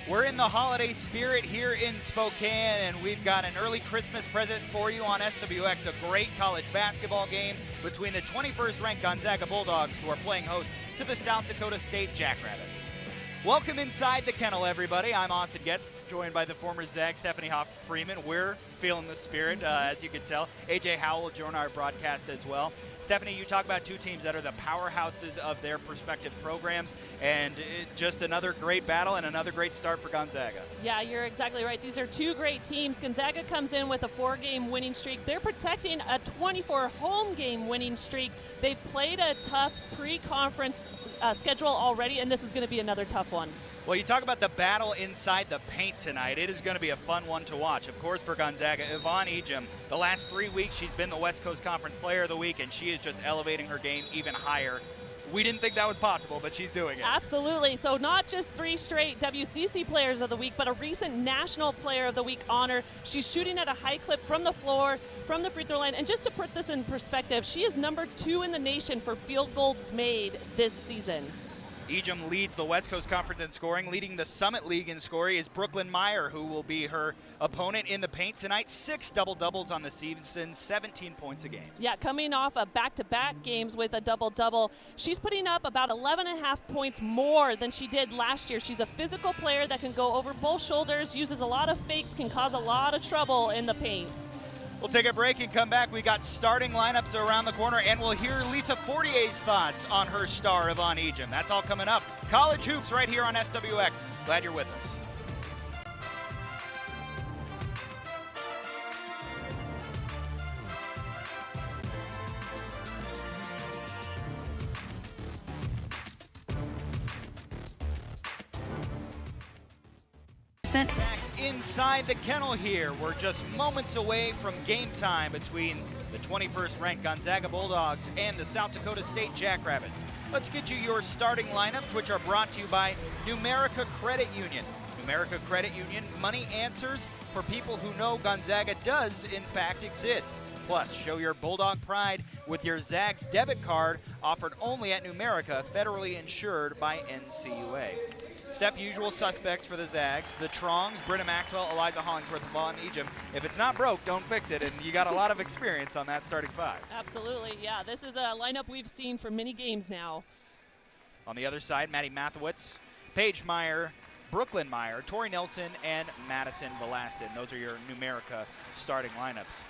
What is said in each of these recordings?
We're in the holiday spirit here in Spokane, and we've got an early Christmas present for you on SWX, a great college basketball game between the 21st ranked Gonzaga Bulldogs, who are playing host to the South Dakota State Jackrabbits. Welcome inside the kennel, everybody. I'm Austin Getz, joined by the former Zag, Stephanie Hoff-Freeman. We're feeling the spirit, as you can tell. AJ Howell will join our broadcast as well. Stephanie, you talk about two teams that are the powerhouses of their respective programs, and just another great battle and another great start for Gonzaga. Yeah, you're exactly right. These are two great teams. Gonzaga comes in with a 4-game winning streak. They're protecting a 24 home game winning streak. They've played a tough pre-conference schedule already, and this is going to be another tough one. Well, you talk about the battle inside the paint tonight. It is going to be a fun one to watch. Of course, for Gonzaga, Yvonne Ejim, the last 3 weeks, she's been the West Coast Conference Player of the Week, and she is just elevating her game even higher. We didn't think that was possible, but she's doing it. Absolutely. So not just 3 straight WCC Players of the Week, but a recent National Player of the Week honor. She's shooting at a high clip from the floor, from the free throw line. And just to put this in perspective, she is number 2 in the nation for field goals made this season. Ejim leads the West Coast Conference in scoring. Leading the Summit League in scoring is Brooklyn Meyer, who will be her opponent in the paint tonight. 6 double-doubles on the season, 17 points a game. Yeah, coming off of back-to-back games with a double-double. She's putting up about 11.5 points more than she did last year. She's a physical player that can go over both shoulders, uses a lot of fakes, can cause a lot of trouble in the paint. We'll take a break and come back. We got starting lineups around the corner, and we'll hear Lisa Fortier's thoughts on her star, Yvonne Ejim. That's all coming up. College Hoops right here on SWX. Glad you're with us. Back inside the kennel here. We're just moments away from game time between the 21st ranked Gonzaga Bulldogs and the South Dakota State Jackrabbits. Let's get you your starting lineups, which are brought to you by Numerica Credit Union. Numerica Credit Union, money answers for people who know Gonzaga does in fact exist. Plus, show your Bulldog pride with your Zags debit card, offered only at Numerica, federally insured by NCUA. Steph, usual suspects for the Zags: the Trongs, Britta Maxwell, Eliza Hollingsworth, and Yvonne Ejim. If it's not broke, don't fix it, and you got a lot of experience on that starting 5. Absolutely, yeah. This is a lineup we've seen for many games now. On the other side, Maddie Mathewitz, Paige Meyer, Brooklyn Meyer, Tori Nelson, and Madison Velastin. Those are your Numerica starting lineups.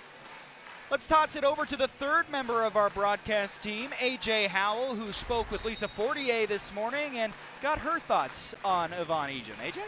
Let's toss it over to the third member of our broadcast team, AJ Howell, who spoke with Lisa Fortier this morning and got her thoughts on Yvonne Ejim. AJ?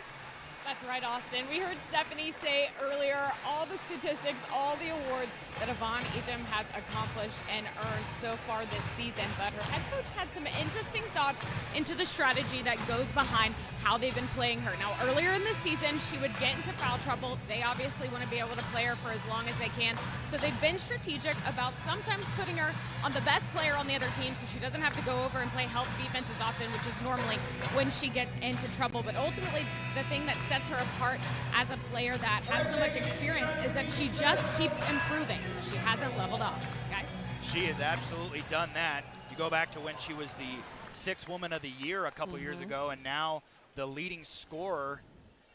That's right, Austin. We heard Stephanie say earlier all the statistics, all the awards that Yvonne Ejim has accomplished and earned so far this season. But her head coach had some interesting thoughts into the strategy that goes behind how they've been playing her. Now, earlier in the season, she would get into foul trouble. They obviously want to be able to play her for as long as they can. So they've been strategic about sometimes putting her on the best player on the other team so she doesn't have to go over and play help defense as often, which is normally when she gets into trouble. But ultimately, the thing that sets her apart as a player that has so much experience is that she just keeps improving. She hasn't leveled off, guys. She has absolutely done that. You go back to when she was the 6th Woman of the Year a couple years ago, and now the leading scorer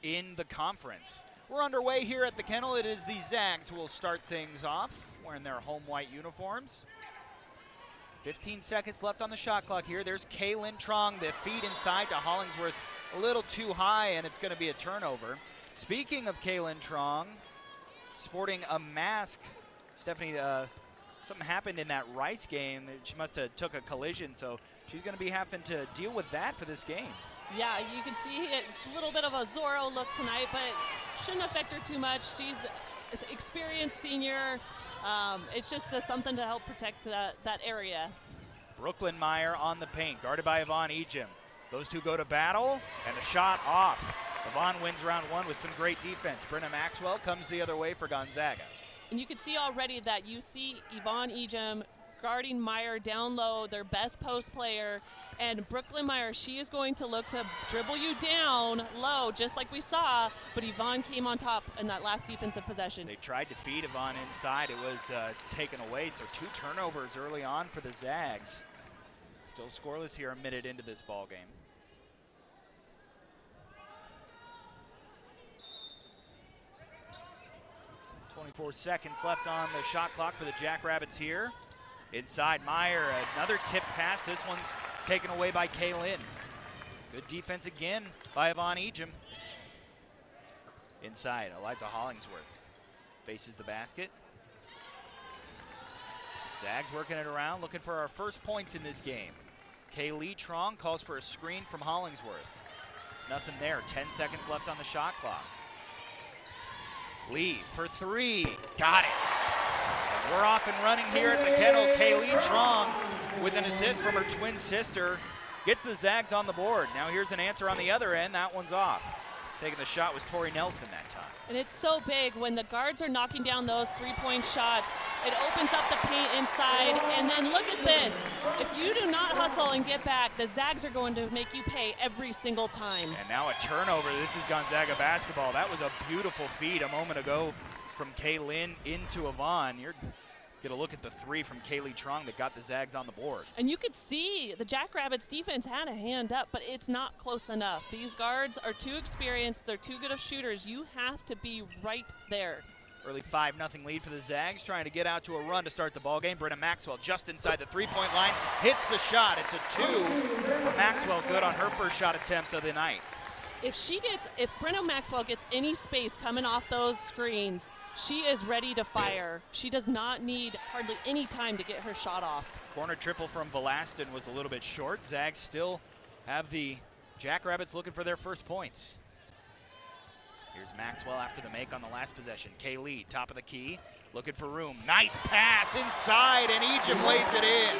in the conference. We're underway here at the kennel. It is the Zags who will start things off, wearing their home white uniforms. 15 seconds left on the shot clock here. There's Kaylin Trong, the feed inside to Hollingsworth, a little too high, and it's going to be a turnover. Speaking of Kaylin Trong, sporting a mask, Stephanie, something happened in that Rice game. She must have took a collision, so she's going to be having to deal with that for this game. Yeah, you can see a little bit of a Zorro look tonight, but shouldn't affect her too much. She's an experienced senior. It's just something to help protect that area. Brooklyn Meyer on the paint, guarded by Yvonne Ejim. Those two go to battle, and the shot off. Yvonne wins round 1 with some great defense. Brenna Maxwell comes the other way for Gonzaga. And you can see already that you see Yvonne Ejim guarding Meyer down low, their best post player. And Brooklyn Meyer, she is going to look to dribble you down low, just like we saw, but Yvonne came on top in that last defensive possession. They tried to feed Yvonne inside. It was taken away, so 2 turnovers early on for the Zags. Still scoreless here a minute into this ball game. 24 seconds left on the shot clock for the Jackrabbits here. Inside Meyer, another tip pass. This one's taken away by Kaylin. Good defense again by Yvonne Ejim. Inside, Eliza Hollingsworth faces the basket. Zags working it around, looking for our first points in this game. Kaylee Trong calls for a screen from Hollingsworth. Nothing there, 10 seconds left on the shot clock. Lee for three, got it. And we're off and running here at the Kennel. Kaylee Trong with an assist from her twin sister. Gets the Zags on the board. Now here's an answer on the other end, that one's off. Taking the shot was Tori Nelson that time. And it's so big when the guards are knocking down those three-point shots. It opens up the paint inside, and then look at this. If you do not hustle and get back, the Zags are going to make you pay every single time. And now a turnover. This is Gonzaga basketball. That was a beautiful feed a moment ago from Kaylin into Yvonne. You're get a look at the three from Kaylee Trong that got the Zags on the board. And you could see the Jackrabbits defense had a hand up, but it's not close enough. These guards are too experienced. They're too good of shooters. You have to be right there. Early 5-0 lead for the Zags, trying to get out to a run to start the ball game. Brenna Maxwell just inside the three-point line, hits the shot. It's a two for Maxwell, good on her first shot attempt of the night. If Brenna Maxwell gets any space coming off those screens, she is ready to fire. She does not need hardly any time to get her shot off. Corner triple from Velaston was a little bit short. Zags still have the Jackrabbits looking for their first points. Here's Maxwell after the make on the last possession. Kaylee, top of the key, looking for room. Nice pass inside, and Ejim lays it in.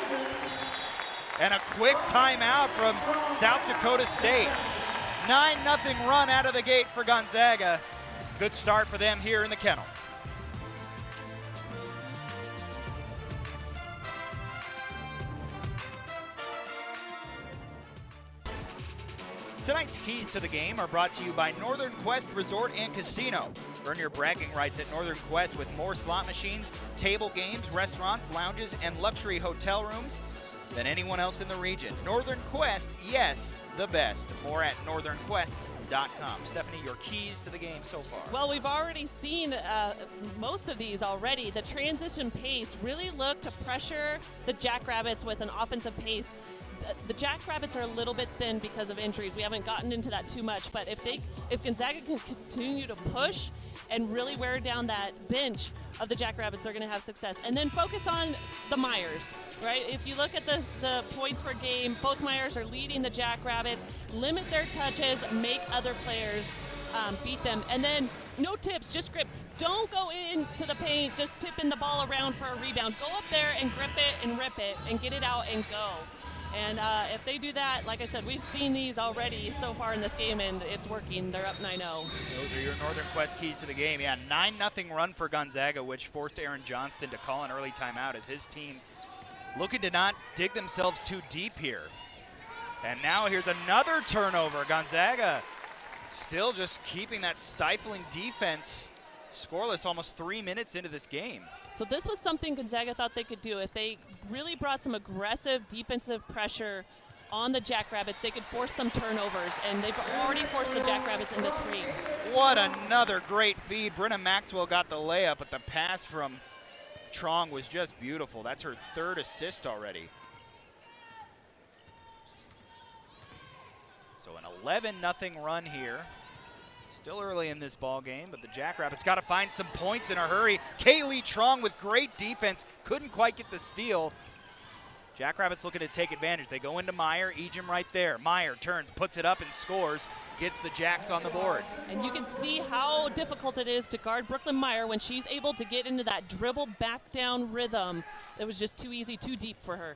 And a quick timeout from South Dakota State. 9-0 run out of the gate for Gonzaga. Good start for them here in the Kennel. Tonight's keys to the game are brought to you by Northern Quest Resort and Casino. Earn your bragging rights at Northern Quest with more slot machines, table games, restaurants, lounges, and luxury hotel rooms than anyone else in the region. Northern Quest, yes, the best. More at northernquest.com. Stephanie, your keys to the game so far? Well, we've already seen most of these already. The transition pace really looked to pressure the Jackrabbits with an offensive pace. The Jackrabbits are a little bit thin because of injuries. We haven't gotten into that too much, but if Gonzaga can continue to push and really wear down that bench of the Jackrabbits, they're going to have success. And then focus on the Myers, right? If you look at the points per game, both Myers are leading the Jackrabbits. Limit their touches, make other players beat them. And then no tips, just grip. Don't go into the paint, just tipping the ball around for a rebound. Go up there and grip it and rip it and get it out and go. And if they do that, like I said, we've seen these already so far in this game, and it's working. They're up 9-0. Those are your Northern Quest keys to the game. Yeah, 9-0 run for Gonzaga, which forced Aaron Johnston to call an early timeout as his team looking to not dig themselves too deep here. And now here's another turnover. Gonzaga still just keeping that stifling defense scoreless almost 3 minutes into this game. So this was something Gonzaga thought they could do. If they really brought some aggressive defensive pressure on the Jackrabbits, they could force some turnovers, and they've already forced the Jackrabbits into three. What another great feed. Brenna Maxwell got the layup, but the pass from Trong was just beautiful. That's her third assist already. So an 11-0 run here. Still early in this ball game, but the Jackrabbits got to find some points in a hurry. Kaylee Trong with great defense, couldn't quite get the steal. Jackrabbits looking to take advantage. They go into Meyer, Ejim right there. Meyer turns, puts it up and scores, gets the Jacks on the board. And you can see how difficult it is to guard Brooklyn Meyer when she's able to get into that dribble back down rhythm. It was just too easy, too deep for her.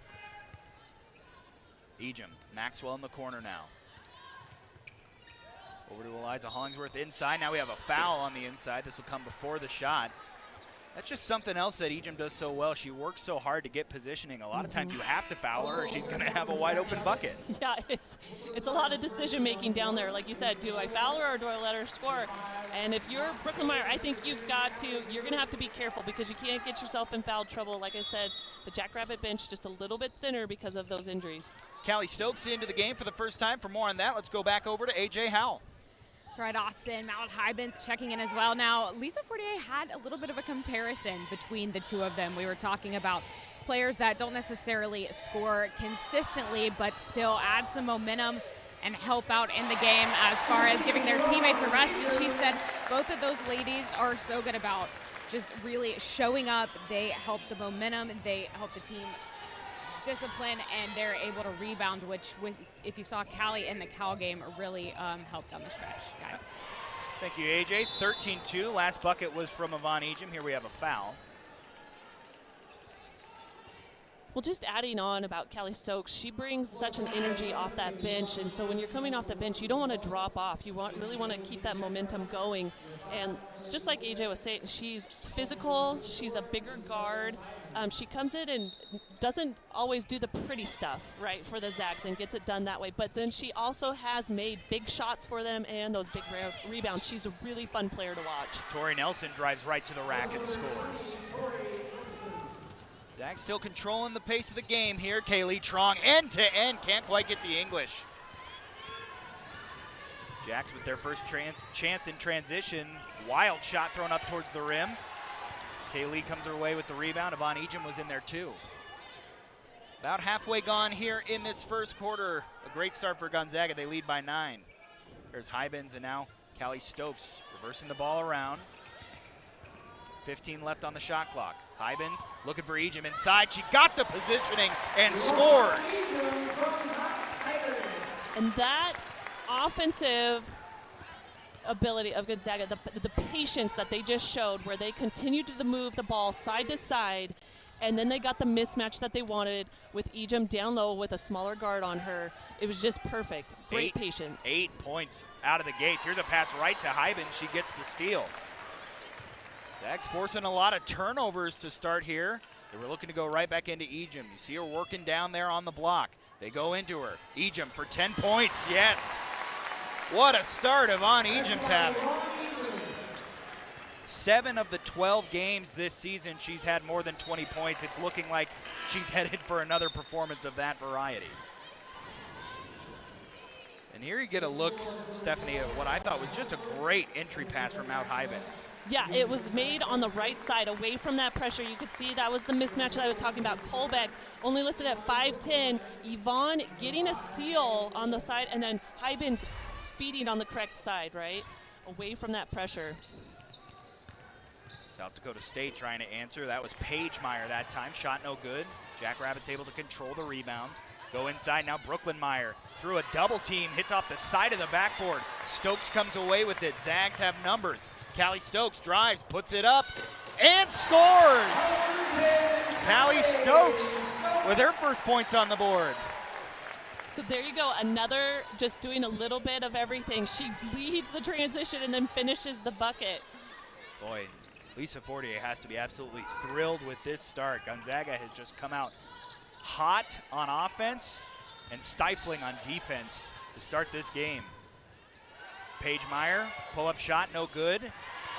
Ejim, Maxwell in the corner now. Over to Eliza Hollingsworth inside. Now we have a foul on the inside. This will come before the shot. That's just something else that Ejim does so well. She works so hard to get positioning. A lot of times you have to foul her or she's going to have a wide open bucket. Yeah, it's a lot of decision making down there. Like you said, do I foul her or do I let her score? And if you're Brooklyn Meyer, I think you're going to have to be careful because you can't get yourself in foul trouble. Like I said, the Jackrabbit bench just a little bit thinner because of those injuries. Callie Stokes into the game for the first time. For more on that, let's go back over to A.J. Howell. That's right, Austin. Mount Hybens checking in as well. Now, Lisa Fortier had a little bit of a comparison between the two of them. We were talking about players that don't necessarily score consistently, but still add some momentum and help out in the game as far as giving their teammates a rest. And she said both of those ladies are so good about just really showing up. They help the momentum, they help the team discipline, and they're able to rebound, which if you saw Callie in the Cal game, really helped down the stretch, guys. Thank you, AJ. 13-2. Last bucket was from Yvonne Ejim. Here we have a foul. Well, just adding on about Callie Stokes, she brings such an energy off that bench, and so when you're coming off the bench, you don't want to drop off. You really want to keep that momentum going, and just like AJ was saying, she's physical, she's a bigger guard. She comes in and doesn't always do the pretty stuff, right, for the Zags and gets it done that way, but then she also has made big shots for them and those big rebounds. She's a really fun player to watch. Tori Nelson drives right to the rack and scores. Zags still controlling the pace of the game here. Kaylee Trong, end to end, can't quite get the English. Jacks with their first chance in transition. Wild shot thrown up towards the rim. Kaylee comes her way with the rebound. Yvonne Ejim was in there too. About halfway gone here in this first quarter. A great start for Gonzaga. They lead by 9. There's Hybens and now Callie Stokes reversing the ball around. 15 left on the shot clock. Hybens looking for Ejim inside. She got the positioning and scores. And that offensive ability of Gonzaga, the patience that they just showed, where they continued to move the ball side to side, and then they got the mismatch that they wanted with Ejim down low with a smaller guard on her. It was just perfect. Great patience. 8 points out of the gates. Here's a pass right to Hybens. She gets the steal. Zags forcing a lot of turnovers to start here. They were looking to go right back into Ejim. You see her working down there on the block. They go into her. Ejim for 10 points, yes. What a start Yvonne Ejim's having. 7 of the 12 games this season, she's had more than 20 points. It's looking like she's headed for another performance of that variety. And here you get a look, Stephanie, at what I thought was just a great entry pass from Mount Hybens. Yeah, it was made on the right side, away from that pressure. You could see that was the mismatch that I was talking about. Kolbeck only listed at 5'10". Yvonne getting a seal on the side, and then Hybens feeding on the correct side, right? Away from that pressure. South Dakota State trying to answer. That was Paige Meyer that time. Shot no good. Jackrabbits able to control the rebound. Go inside now. Brooklyn Meyer through a double team. Hits off the side of the backboard. Stokes comes away with it. Zags have numbers. Callie Stokes drives, puts it up, and scores! Callie Stokes with her first points on the board. So there you go, another just doing a little bit of everything. She leads the transition and then finishes the bucket. Boy, Lisa Fortier has to be absolutely thrilled with this start. Gonzaga has just come out hot on offense and stifling on defense to start this game. Paige Meyer, pull-up shot, no good.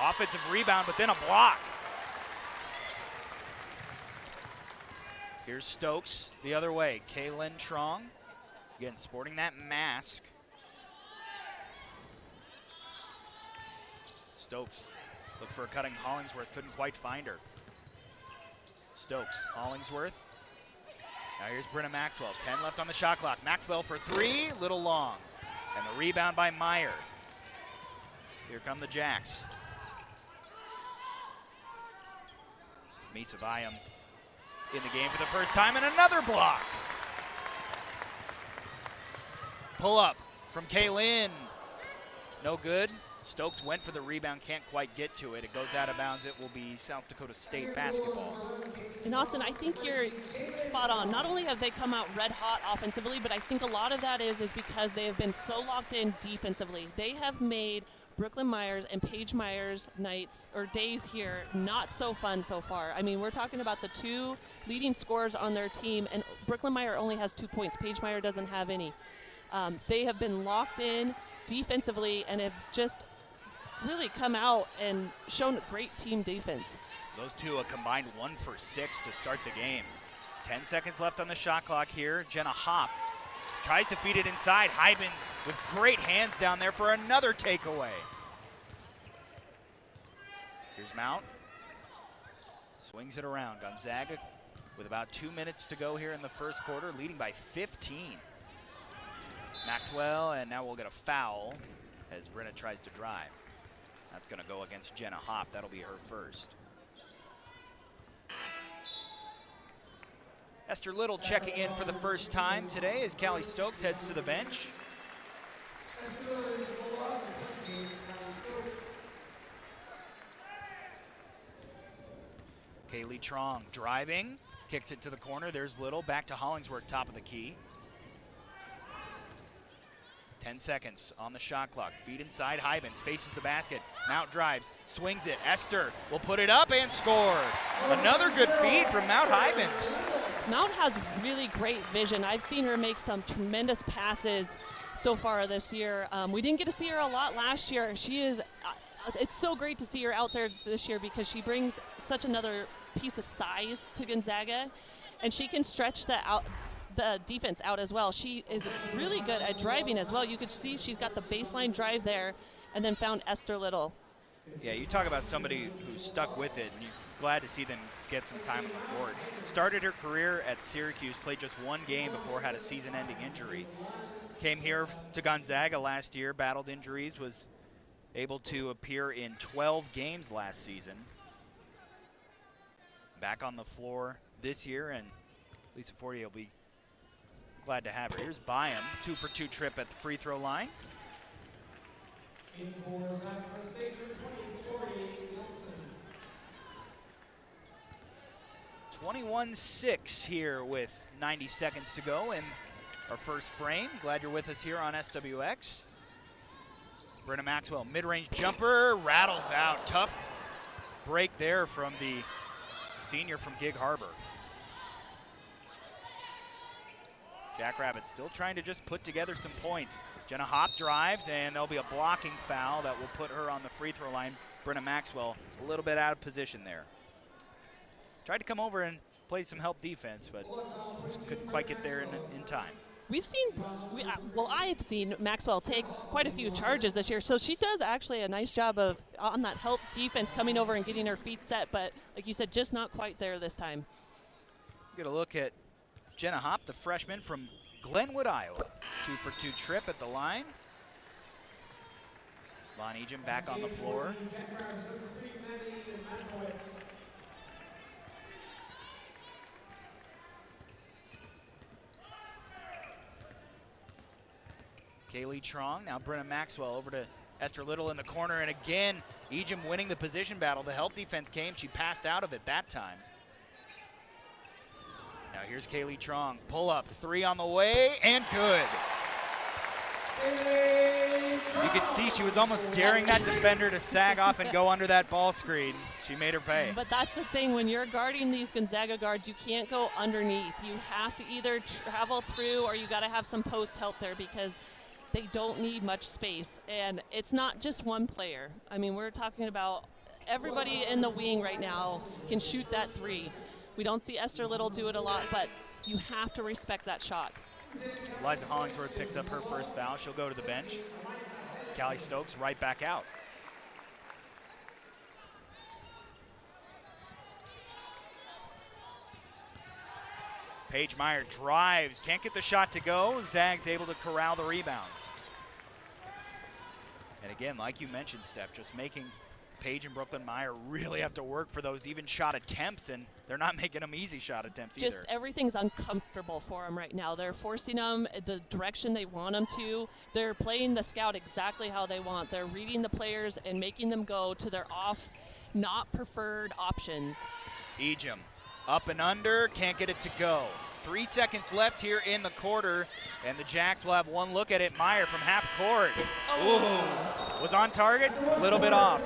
Offensive rebound, but then a block. Here's Stokes the other way. Kaylin Trong, again, sporting that mask. Stokes looked for a cutting Hollingsworth, couldn't quite find her. Stokes, Hollingsworth. Now here's Brenna Maxwell, 10 left on the shot clock. Maxwell for 3, little long. And the rebound by Meyer. Here come the Jacks. Misa Bayam in the game for the first time, and another block. Pull up from Kaylin. No good. Stokes went for the rebound, can't quite get to it. It goes out of bounds. It will be South Dakota State basketball. And Austin, I think you're spot on. Not only have they come out red hot offensively, but I think a lot of that is because they have been so locked in defensively. They have made Brooklyn Myers and Paige Myers nights or days here not so fun so far. I mean, we're talking about the 2 leading scorers on their team, and Brooklyn Meyer only has 2 points. Paige Meyer doesn't have any. They have been locked in defensively and have just really come out and shown great team defense. Those two a combined 1 for 6 to start the game. 10 seconds left on the shot clock here. Jenna Hopp Tries to feed it inside. Hybens with great hands down there for another takeaway. Here's Mount. Swings it around. Gonzaga with about 2 minutes to go here in the first quarter, leading by 15. Maxwell, and now we'll get a foul as Brenna tries to drive. That's going to go against Jenna Hopp. That'll be her first. Esther Little checking in for the first time today as Callie Stokes heads to the bench. Kaylee Trong driving, kicks it to the corner. There's Little, back to Hollingsworth, top of the key. 10 seconds on the shot clock. Feed inside, Hybens faces the basket. Mount drives, swings it. Esther will put it up and score. Another good feed from Mount Hybens. Mount has really great vision. I've seen her make some tremendous passes so far this year. We didn't get to see her a lot last year. She is, it's so great to see her out there this year because she brings such another piece of size to Gonzaga, and she can stretch the defense out as well. She is really good at driving as well. You could see she's got the baseline drive there and then found Esther Little. Yeah, you talk about somebody who's stuck with it, and you're glad to see them get some time on the court. Started her career at Syracuse, played just one game before had a season-ending injury. Came here to Gonzaga last year, battled injuries, was able to appear in 12 games last season. Back on the floor this year, and Lisa Fortier will be glad to have her. Here's Byam, 2-for-2 trip at the free throw line. 21-6 here with 90 seconds to go in our first frame. Glad you're with us here on SWX. Brenna Maxwell, mid-range jumper, rattles out. Tough break there from the senior from Gig Harbor. Jackrabbits still trying to just put together some points. Jenna Hopp drives, and there'll be a blocking foul that will put her on the free throw line. Brenna Maxwell a little bit out of position there. Tried to come over and play some help defense, but just couldn't quite get there in time. We've seen, I've seen Maxwell take quite a few charges this year, so she does actually a nice job of on that help defense coming over and getting her feet set, but like you said, just not quite there this time. Get a look at Jenna Hopp, the freshman from Glenwood, Iowa. 2-for-2 trip at the line. Von Ejim back on the floor. Kaylee Trong, now Brenna Maxwell over to Esther Little in the corner, and again, Ejim winning the position battle. The help defense came, she passed out of it that time. Now here's Kaylee Trong, pull up, 3 on the way, and good. You could see she was almost daring that defender to sag off and go under that ball screen. She made her pay. But that's the thing, when you're guarding these Gonzaga guards, you can't go underneath. You have to either travel through or you gotta have some post help there because they don't need much space. And it's not just one player. I mean, we're talking about everybody in the wing right now can shoot that 3. We don't see Esther Little do it a lot, but you have to respect that shot. Liza Hollingsworth picks up her first foul. She'll go to the bench. Callie Stokes right back out. Paige Meyer drives, can't get the shot to go. Zag's able to corral the rebound. And again, like you mentioned, Steph, just making Paige and Brooklyn Meyer really have to work for those even shot attempts, and they're not making them easy shot attempts either. Just everything's uncomfortable for them right now. They're forcing them the direction they want them to. They're playing the scout exactly how they want. They're reading the players and making them go to their off, not preferred options. Ejim up and under, can't get it to go. 3 seconds left here in the quarter, and the Jacks will have one look at it. Meyer from half court. Ooh, was on target, a little bit off.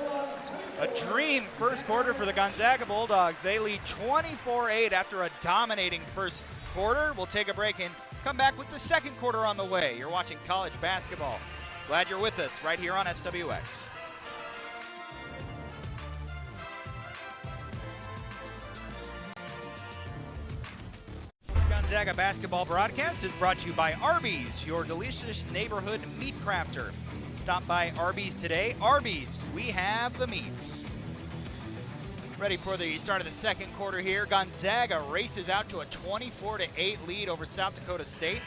A dream first quarter for the Gonzaga Bulldogs. They lead 24-8 after a dominating first quarter. We'll take a break and come back with the second quarter on the way. You're watching college basketball. Glad you're with us right here on SWX. Gonzaga basketball broadcast is brought to you by Arby's, your delicious neighborhood meat crafter. Stop by Arby's today. Arby's, we have the meats. Ready for the start of the second quarter here. Gonzaga races out to a 24-8 lead over South Dakota State.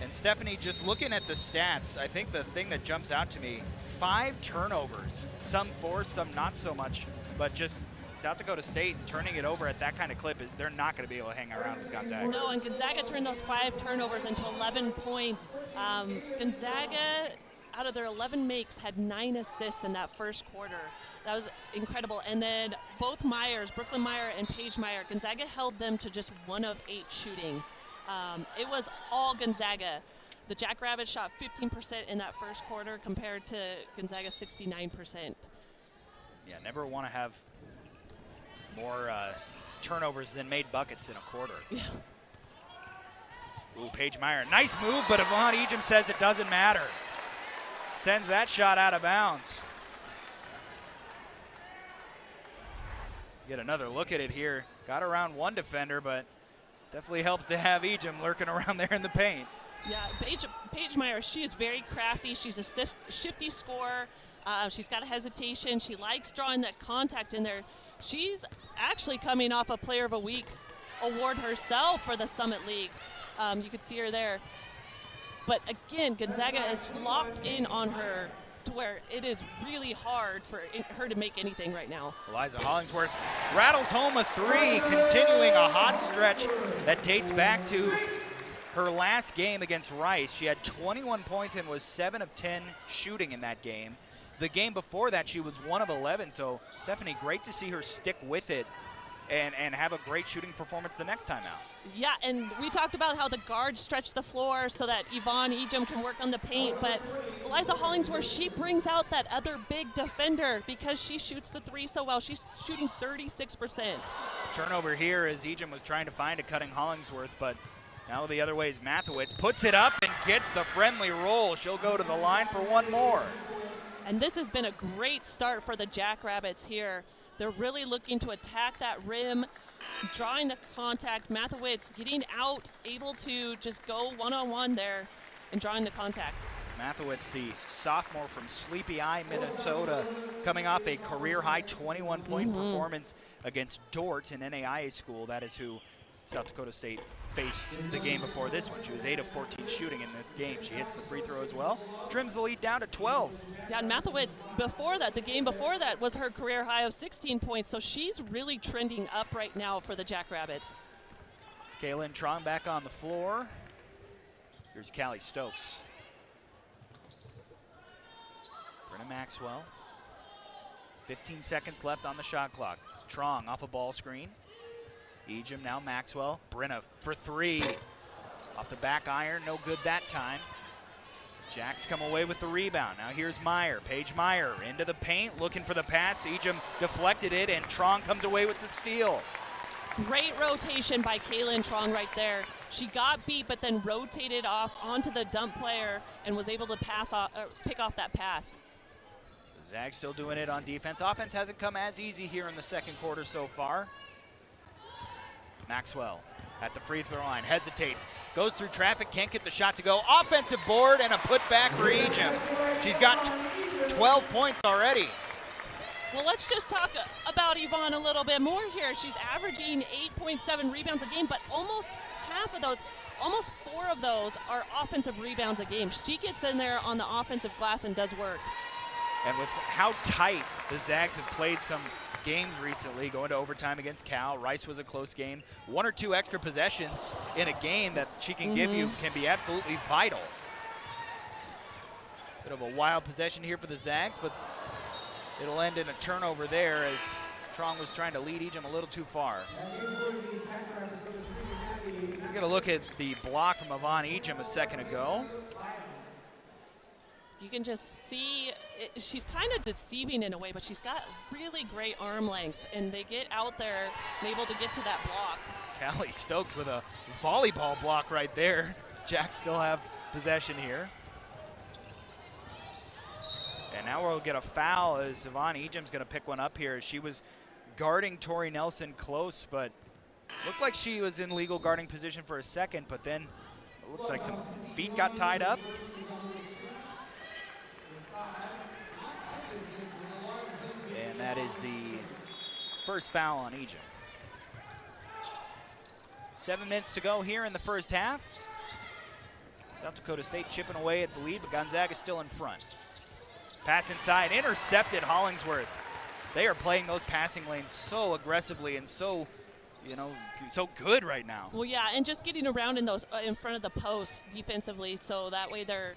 And Stephanie, just looking at the stats, I think the thing that jumps out to me, 5 turnovers. Some forced, some not so much, but just South Dakota State turning it over at that kind of clip, they're not going to be able to hang around with Gonzaga. No, and Gonzaga turned those 5 turnovers into 11 points. Gonzaga, out of their 11 makes, had 9 assists in that first quarter. That was incredible. And then both Myers, Brooklyn Meyer and Paige Meyer, Gonzaga held them to just 1 of 8 shooting. It was all Gonzaga. The Jackrabbits shot 15% in that first quarter compared to Gonzaga's 69%. Yeah, never want to have more turnovers than made buckets in a quarter. Yeah. Ooh, Paige Meyer, nice move, but Yvonne Ejim says it doesn't matter. Sends that shot out of bounds. Get another look at it here. Got around one defender, but definitely helps to have Ejim lurking around there in the paint. Yeah, Paige Meyer, she is very crafty. She's a shifty scorer. She's got a hesitation. She likes drawing that contact in there. She's actually coming off a Player of the Week award herself for the Summit League. You could see her there. But again, Gonzaga is locked in on her to where it is really hard for her to make anything right now. Eliza Hollingsworth rattles home a 3, continuing a hot stretch that dates back to her last game against Rice. She had 21 points and was 7 of 10 shooting in that game. The game before that, she was 1 of 11. So, Stephanie, great to see her stick with it and have a great shooting performance the next time out. Yeah, and we talked about how the guards stretch the floor so that Yvonne Ejim can work on the paint, but Eliza Hollingsworth, she brings out that other big defender because she shoots the 3 so well. She's shooting 36%. Turnover here as Ejim was trying to find a cutting Hollingsworth, but now the other way is Mathewitz. Puts it up and gets the friendly roll. She'll go to the line for one more. And this has been a great start for the Jackrabbits here. They're really looking to attack that rim, drawing the contact. Mathewitz getting out, able to just go one-on-one there and drawing the contact. Mathewitz, the sophomore from Sleepy Eye, Minnesota, coming off a career-high 21-point performance against Dort in NAIA school. That is who South Dakota State faced the game before this one. She was 8 of 14 shooting in the game. She hits the free throw as well. Trims the lead down to 12. Yeah, and Mathewitz, before that, the game before that was her career high of 16 points, so she's really trending up right now for the Jackrabbits. Kaylin Trong back on the floor. Here's Callie Stokes. Brenna Maxwell. 15 seconds left on the shot clock. Trong off a ball screen. Ejim, now Maxwell. Brenna for 3. Off the back iron, no good that time. Jacks come away with the rebound. Now here's Meyer, Paige Meyer into the paint, looking for the pass. Ejim deflected it, and Trong comes away with the steal. Great rotation by Kaylin Trong right there. She got beat, but then rotated off onto the dump player and was able to pass off, pick off that pass. Zags still doing it on defense. Offense hasn't come as easy here in the second quarter so far. Maxwell at the free throw line, hesitates, goes through traffic, can't get the shot to go. Offensive board and a putback for Ejim. She's got 12 points already. Well, let's just talk about Yvonne a little bit more here. She's averaging 8.7 rebounds a game, but almost half of those, almost 4 of those are offensive rebounds a game. She gets in there on the offensive glass and does work. And with how tight the Zags have played some games recently, going to overtime against Cal. Rice was a close game. 1 or 2 extra possessions in a game that she can give you can be absolutely vital. Bit of a wild possession here for the Zags, but it'll end in a turnover there as Trong was trying to lead Ejim a little too far. We're going to look at the block from Yvonne Ejim a second ago. You can just see she's kind of deceiving in a way, but she's got really great arm length, and they get out there and able to get to that block. Callie Stokes with a volleyball block right there. Jacks still have possession here. And now we'll get a foul as Yvonne Ejim's going to pick one up here. She was guarding Tori Nelson close, but Looked like she was in legal guarding position for a second, but then it looks like some feet got tied up. And that is the first foul on Egypt. 7 minutes to go here in the first half. South Dakota State chipping away at the lead, but Gonzaga still in front. Pass inside, intercepted Hollingsworth. They are playing those passing lanes so aggressively and so, you know, so good right now. Well, yeah, and just getting around in those in front of the posts defensively, so that way they're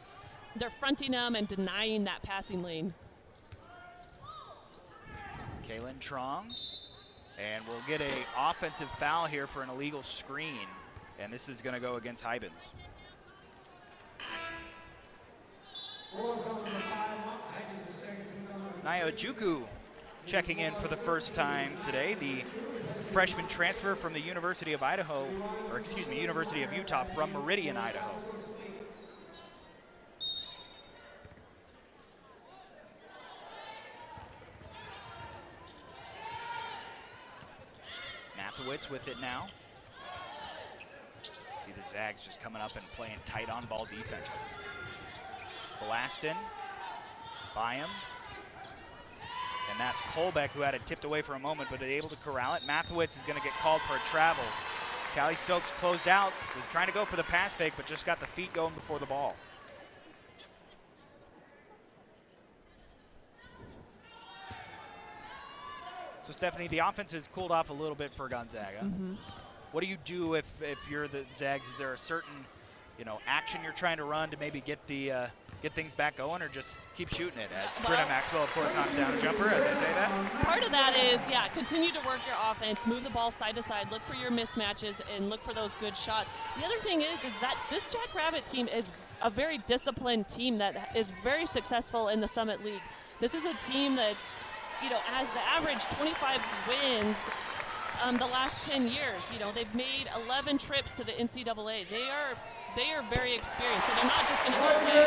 fronting them and denying that passing lane. Kaylin Trong, and we'll get a offensive foul here for an illegal screen, and this is going to go against Hybens. Naya Ojukwu checking in for the first time today, the freshman transfer from the University of Idaho, or excuse me, University of Utah from Meridian, Idaho. Mathewitz with it now. See the Zags just coming up and playing tight on-ball defense. Blaston, Byam, and that's Kolbeck, who had it tipped away for a moment, but able to corral it. Mathewitz is going to get called for a travel. Callie Stokes closed out, was trying to go for the pass fake, but just got the feet going before the ball. So Stephanie, the offense has cooled off a little bit for Gonzaga. What do you do if you're the Zags? Is there a certain, you know, action you're trying to run to maybe get the get things back going, or just keep shooting it? As Brenna Maxwell, of course, knocks down a jumper, as I say that. Part of that is, yeah, continue to work your offense, move the ball side to side, look for your mismatches, and look for those good shots. The other thing is that this Jackrabbit team is a very disciplined team that is very successful in the Summit League. This is a team that, you know, has the average 25 wins the last 10 years. You know, they've made 11 trips to the NCAA. They are very experienced, so they're not just going to go win.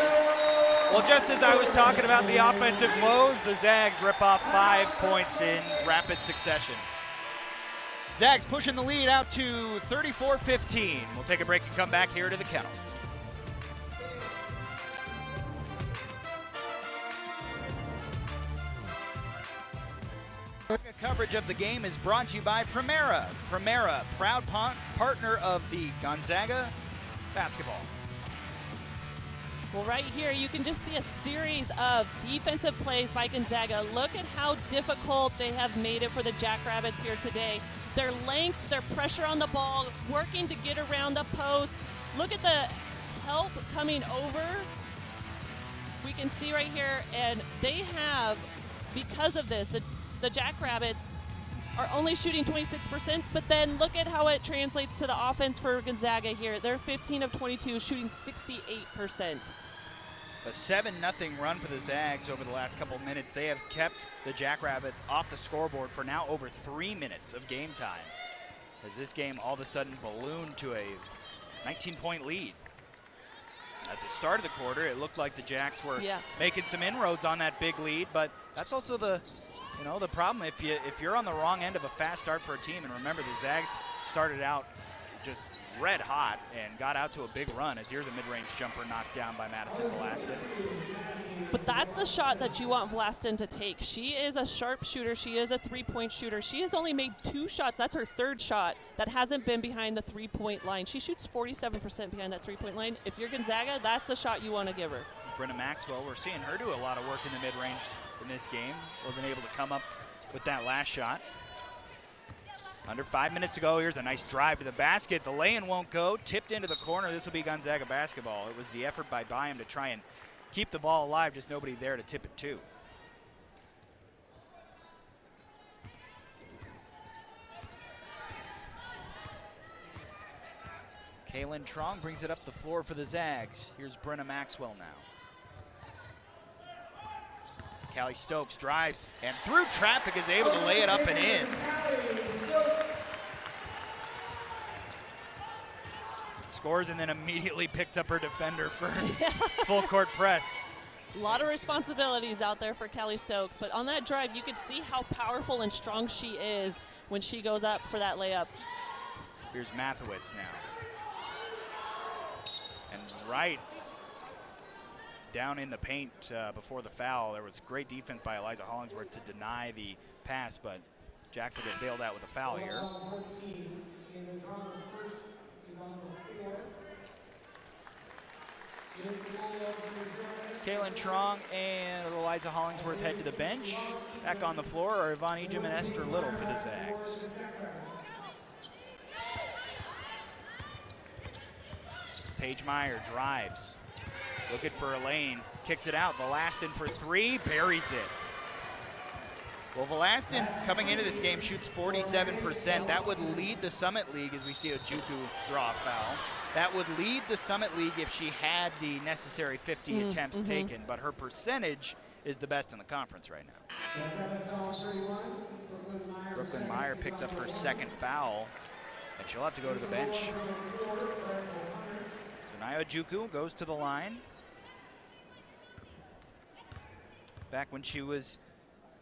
Well, just as I was talking about the offensive woes, the Zags rip off 5 points in rapid succession. Zags pushing the lead out to 34-15. We'll take a break and come back here to the Kennel. Coverage of the game is brought to you by Primera. Primera, proud partner of the Gonzaga basketball. Well, right here, you can just see a series of defensive plays by Gonzaga. Look at how difficult they have made it for the Jackrabbits here today. Their length, their pressure on the ball, working to get around the post. Look at the help coming over. We can see right here, and they have, because of this, the Jackrabbits are only shooting 26%, but then look at how it translates to the offense for Gonzaga here. They're 15 of 22, shooting 68%. A 7-0 run for the Zags over the last couple of minutes. They have kept the Jackrabbits off the scoreboard for now over 3 minutes of game time, as this game all of a sudden ballooned to a 19-point lead. At the start of the quarter, it looked like the Jacks were making some inroads on that big lead, but that's also the problem if you're on the wrong end of a fast start for a team. And remember, the Zags started out just red hot and got out to a big run, as here's a mid-range jumper knocked down by Madison Blaston. But that's the shot that you want Blaston to take. She is a sharp shooter. She is a three-point shooter. She has only made 2 shots. That's her 3rd shot that hasn't been behind the 3-point line. She shoots 47% behind that 3-point line. If you're Gonzaga, that's the shot you want to give her. Brenna Maxwell, we're seeing her do a lot of work in the mid-range in this game. Wasn't able to come up with that last shot. Under 5 minutes to go. Here's a nice drive to the basket. The lay-in won't go. Tipped into the corner. This will be Gonzaga basketball. It was the effort by Byam to try and keep the ball alive. Just nobody there to tip it to. Kaylin Trong brings it up the floor for the Zags. Here's Brenna Maxwell now. Callie Stokes drives and through traffic is able to lay it up and in. Scores and then immediately picks up her defender for full court press. A lot of responsibilities out there for Callie Stokes, but on that drive you could see how powerful and strong she is when she goes up for that layup. Here's Mathewitz now. And right down in the paint before the foul, there was great defense by Eliza Hollingsworth to deny the pass, but Jackson get bailed out with a foul here. Kaylin Trong and Eliza Hollingsworth head to the bench. Back on the floor are Yvonne Ejim and Esther Little for the Zags. Paige Meyer drives, looking for a lane, kicks it out. Velastin for three, buries it. Well, Velastin coming into this game shoots 47%. That would lead the Summit League as we see Ojukwu draw a foul. That would lead the Summit League if she had the necessary 50 attempts taken, but her percentage is the best in the conference right now. Brooklyn Meyer picks up her second foul, and she'll have to go to the bench. Denai Ojukwu goes to the line. Back when she was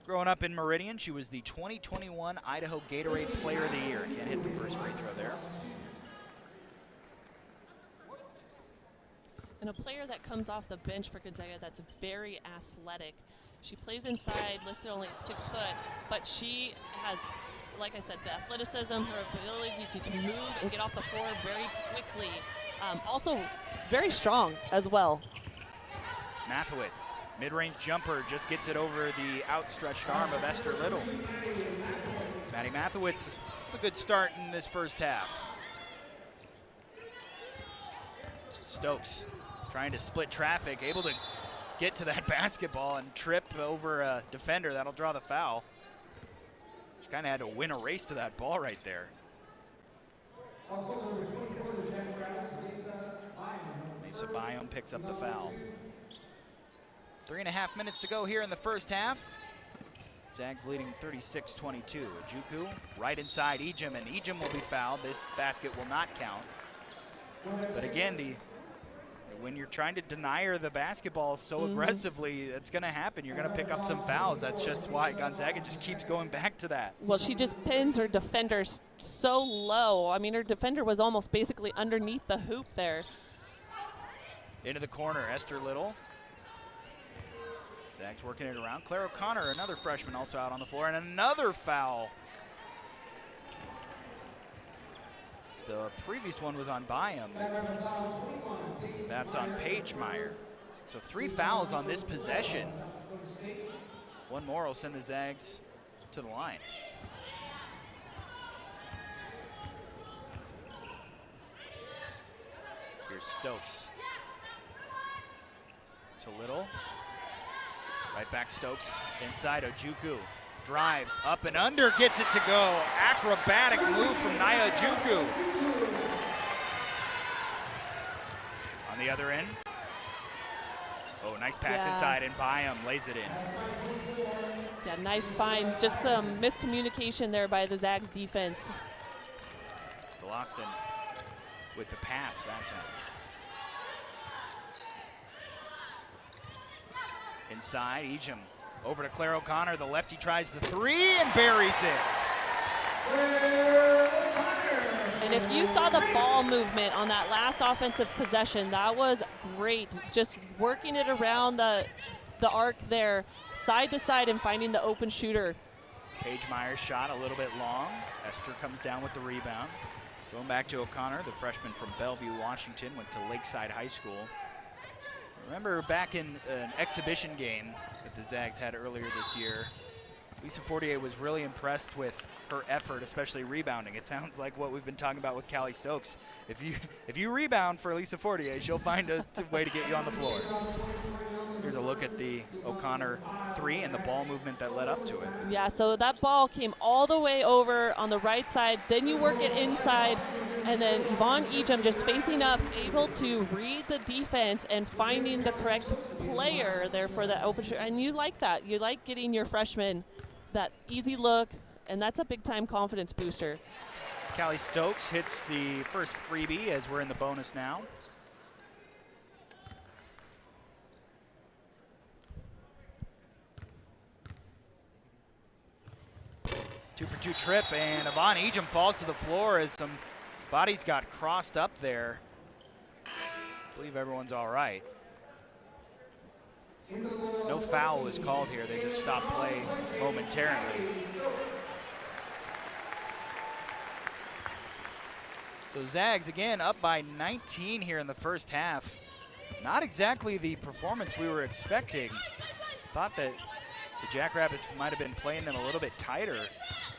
growing up in Meridian, she was the 2021 Idaho Gatorade Player of the Year. Can't hit the first free throw there. And a player that comes off the bench for Gonzaga that's very athletic. She plays inside, listed only at 6 foot, but she has, like I said, the athleticism, her ability to move and get off the floor very quickly. Also very strong as well. Mathewitz, mid-range jumper, just gets it over the outstretched arm of Esther Little. Maddie Mathewitz, a good start in this first half. Stokes trying to split traffic, able to get to that basketball and trip over a defender. That'll draw the foul. She kind of had to win a race to that ball right there. Lisa Byam picks up the foul. 3.5 minutes to go here in the first half. Zags leading 36-22. Ojukwu right inside Ejim, and Ejim will be fouled. This basket will not count. But again, when you're trying to deny her the basketball so aggressively, it's going to happen. You're going to pick up some fouls. That's just why Gonzaga just keeps going back to that. Well, she just pins her defender so low. I mean, her defender was almost basically underneath the hoop there. Into the corner, Esther Little. Zags working it around. Claire O'Connor, another freshman, also out on the floor, and another foul. The previous one was on Byam. That's on Paige Meyer. So 3 fouls on this possession. One more will send the Zags to the line. Here's Stokes. To Little. Right back Stokes. Inside Ojukwu. Drives up and under, gets it to go. Acrobatic move from Nia Ojukwu. On the other end. Oh, nice pass inside, and Byam lays it in. Yeah, nice find. Just some miscommunication there by the Zags defense. Velastin with the pass that time. Inside, Ejim over to Claire O'Connor. The lefty tries the 3 and buries it. And if you saw the ball movement on that last offensive possession, that was great. Just working it around the arc there, side to side, and finding the open shooter. Paige Meyer's shot a little bit long. Esther comes down with the rebound. Going back to O'Connor, the freshman from Bellevue, Washington, went to Lakeside High School. Remember back in an exhibition game that the Zags had earlier this year, Lisa Fortier was really impressed with her effort, especially rebounding. It sounds like what we've been talking about with Callie Stokes. If you rebound for Lisa Fortier, she'll find a way to get you on the floor. Here's a look at the O'Connor 3 and the ball movement that led up to it. Yeah, so that ball came all the way over on the right side. Then you work it inside, and then Yvonne Ejim just facing up, able to read the defense and finding the correct player there for the open shot. And you like that. You like getting your freshman that easy look, and that's a big-time confidence booster. Callie Stokes hits the first freebie as we're in the bonus now. Two for two trip, and Yvonne Ejim falls to the floor as some Bodies got crossed up there. I believe everyone's all right. No foul was called here. They just stopped play momentarily. So Zags again up by 19 here in the first half. Not exactly the performance we were expecting. Thought that the Jackrabbits might have been playing them a little bit tighter.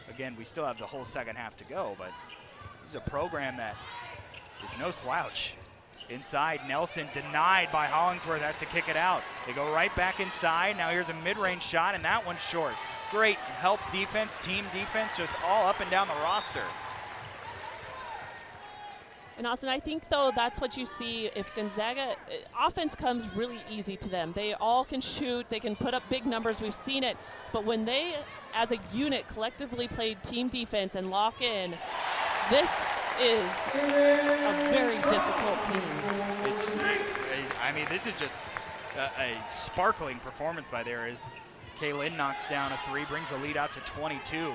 Again, we still have the whole second half to go, but this is a program that is no slouch. Inside, Nelson denied by Hollingsworth, has to kick it out. They go right back inside. Now here's a mid-range shot, and that one's short. Great help defense, team defense, just all up and down the roster. And Austin, I think, though, that's what you see if Gonzaga, offense comes really easy to them. They all can shoot. They can put up big numbers. We've seen it. But when they, as a unit, collectively play team defense and lock in, this is a very difficult team. I mean, this is just a sparkling performance by there as Kaylin knocks down a three, brings the lead out to 22.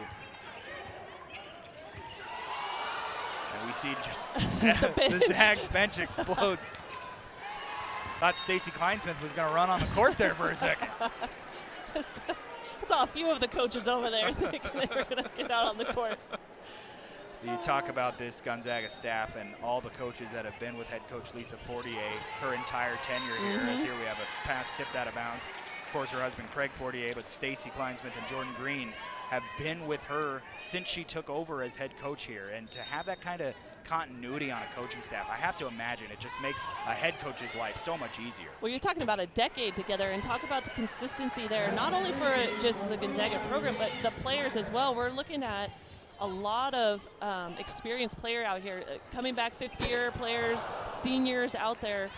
And we see just the Zags bench explodes. Thought Stacy Kleinsmith was going to run on the court there for a second. I saw a few of the coaches over there thinking they were going to get out on the court. You talk about this Gonzaga staff and all the coaches that have been with head coach Lisa Fortier her entire tenure here. As here we have a pass tipped out of bounds. Of course, her husband Craig Fortier, but Stacy Kleinsmith and Jordan Green have been with her since she took over as head coach here. And to have that kind of continuity on a coaching staff, I have to imagine it just makes a head coach's life so much easier. Well, you're talking about a decade together, and talk about the consistency there, not only for just the Gonzaga program, but the players as well. We're looking at a lot of experienced player out here, coming back fifth-year players, seniors out there.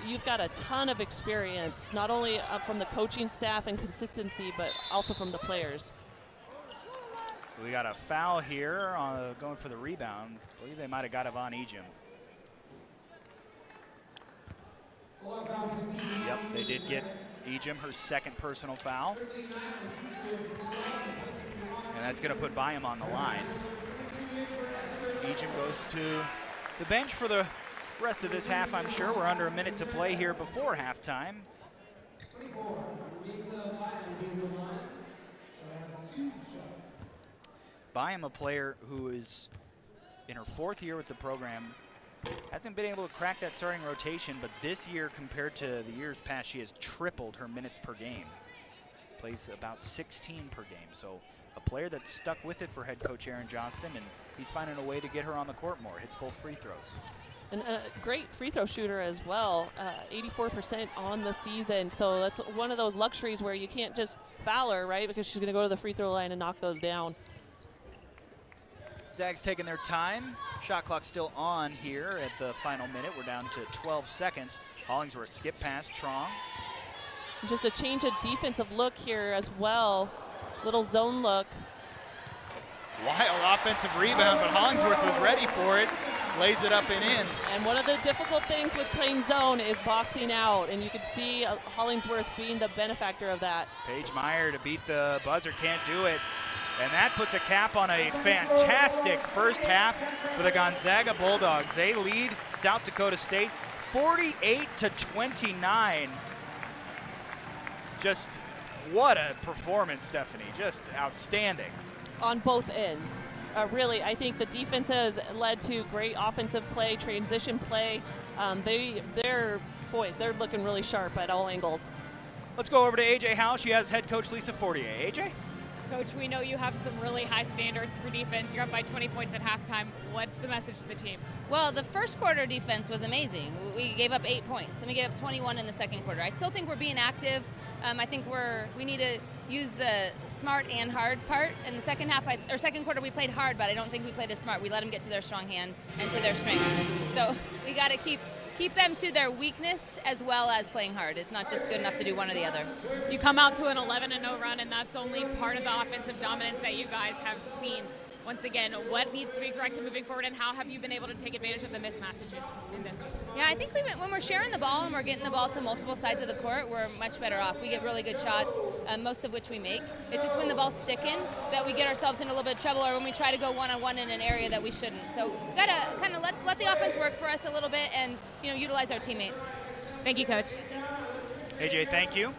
You've got a ton of experience, not only from the coaching staff and consistency, but also from the players. We got a foul here going for the rebound. I believe they might have got Yvonne Ejim. Yep, they did get Ejim her second personal foul. And that's going to put Byam on the line. Ejim goes to the bench for the rest of this half, I'm sure. We're under a minute to play here before halftime. Byam, a player who is in her fourth year with the program, hasn't been able to crack that starting rotation, but this year compared to the years past, she has tripled her minutes per game. Plays about 16 per game, so a player that's stuck with it for head coach Aaron Johnston, and he's finding a way to get her on the court more. Hits both free throws. And a great free throw shooter as well, 84% on the season. So that's one of those luxuries where you can't just foul her, right? Because she's going to go to the free throw line and knock those down. Zags taking their time. Shot clock still on here at the final minute. We're down to 12 seconds. Hollingsworth skip past Trong. Just a change of defensive look here as well. Little zone look. Wild offensive rebound, but Hollingsworth was ready for it. Lays it up and in. And one of the difficult things with playing zone is boxing out, and you can see Hollingsworth being the benefactor of that. Paige Meyer to beat the buzzer, can't do it. And that puts a cap on a fantastic first half for the Gonzaga Bulldogs. They lead South Dakota State 48-29. Just what a performance, Stephanie. Just outstanding. On both ends. Really, I think the defense has led to great offensive play, transition play. They're looking really sharp at all angles. Let's go over to AJ Howe. She has head coach Lisa Fortier. AJ? Coach, we know you have some really high standards for defense. You're up by 20 points at halftime. What's the message to the team? Well, the first quarter defense was amazing. We gave up 8 points, and we gave up 21 in the second quarter. I still think we're being active. I think we need to use the smart and hard part. In the second quarter, we played hard, but I don't think we played as smart. We let them get to their strong hand and to their strengths. So we got to keep them to their weakness as well as playing hard. It's not just good enough to do one or the other. You come out to an 11-0 run, and that's only part of the offensive dominance that you guys have seen. once again, what needs to be corrected moving forward, and how have you been able to take advantage of the mismatch in this one? Yeah, I think when we're sharing the ball and we're getting the ball to multiple sides of the court, we're much better off. We get really good shots, most of which we make. It's just when the ball's sticking that we get ourselves in a little bit of trouble, or when we try to go one-on-one in an area that we shouldn't. So we gotta kind of let the offense work for us a little bit and utilize our teammates. Thank you, Coach. AJ, thank you.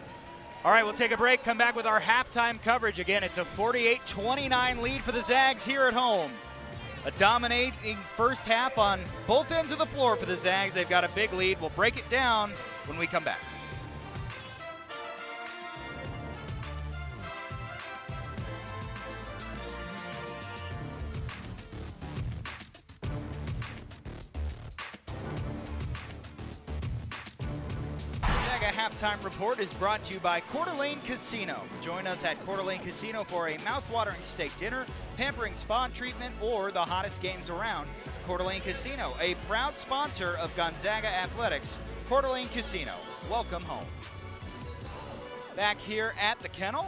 All right, we'll take a break, come back with our halftime coverage. Again, it's a 48-29 lead for the Zags here at home. A dominating first half on both ends of the floor for the Zags. They've got a big lead. We'll break it down when we come back. Halftime report is brought to you by Coeur d'Alene Casino. Join us at Coeur d'Alene Casino for a mouth-watering steak dinner, pampering spa treatment, or the hottest games around. Coeur d'Alene Casino, a proud sponsor of Gonzaga Athletics. Coeur d'Alene Casino, welcome home. Back here at the Kennel,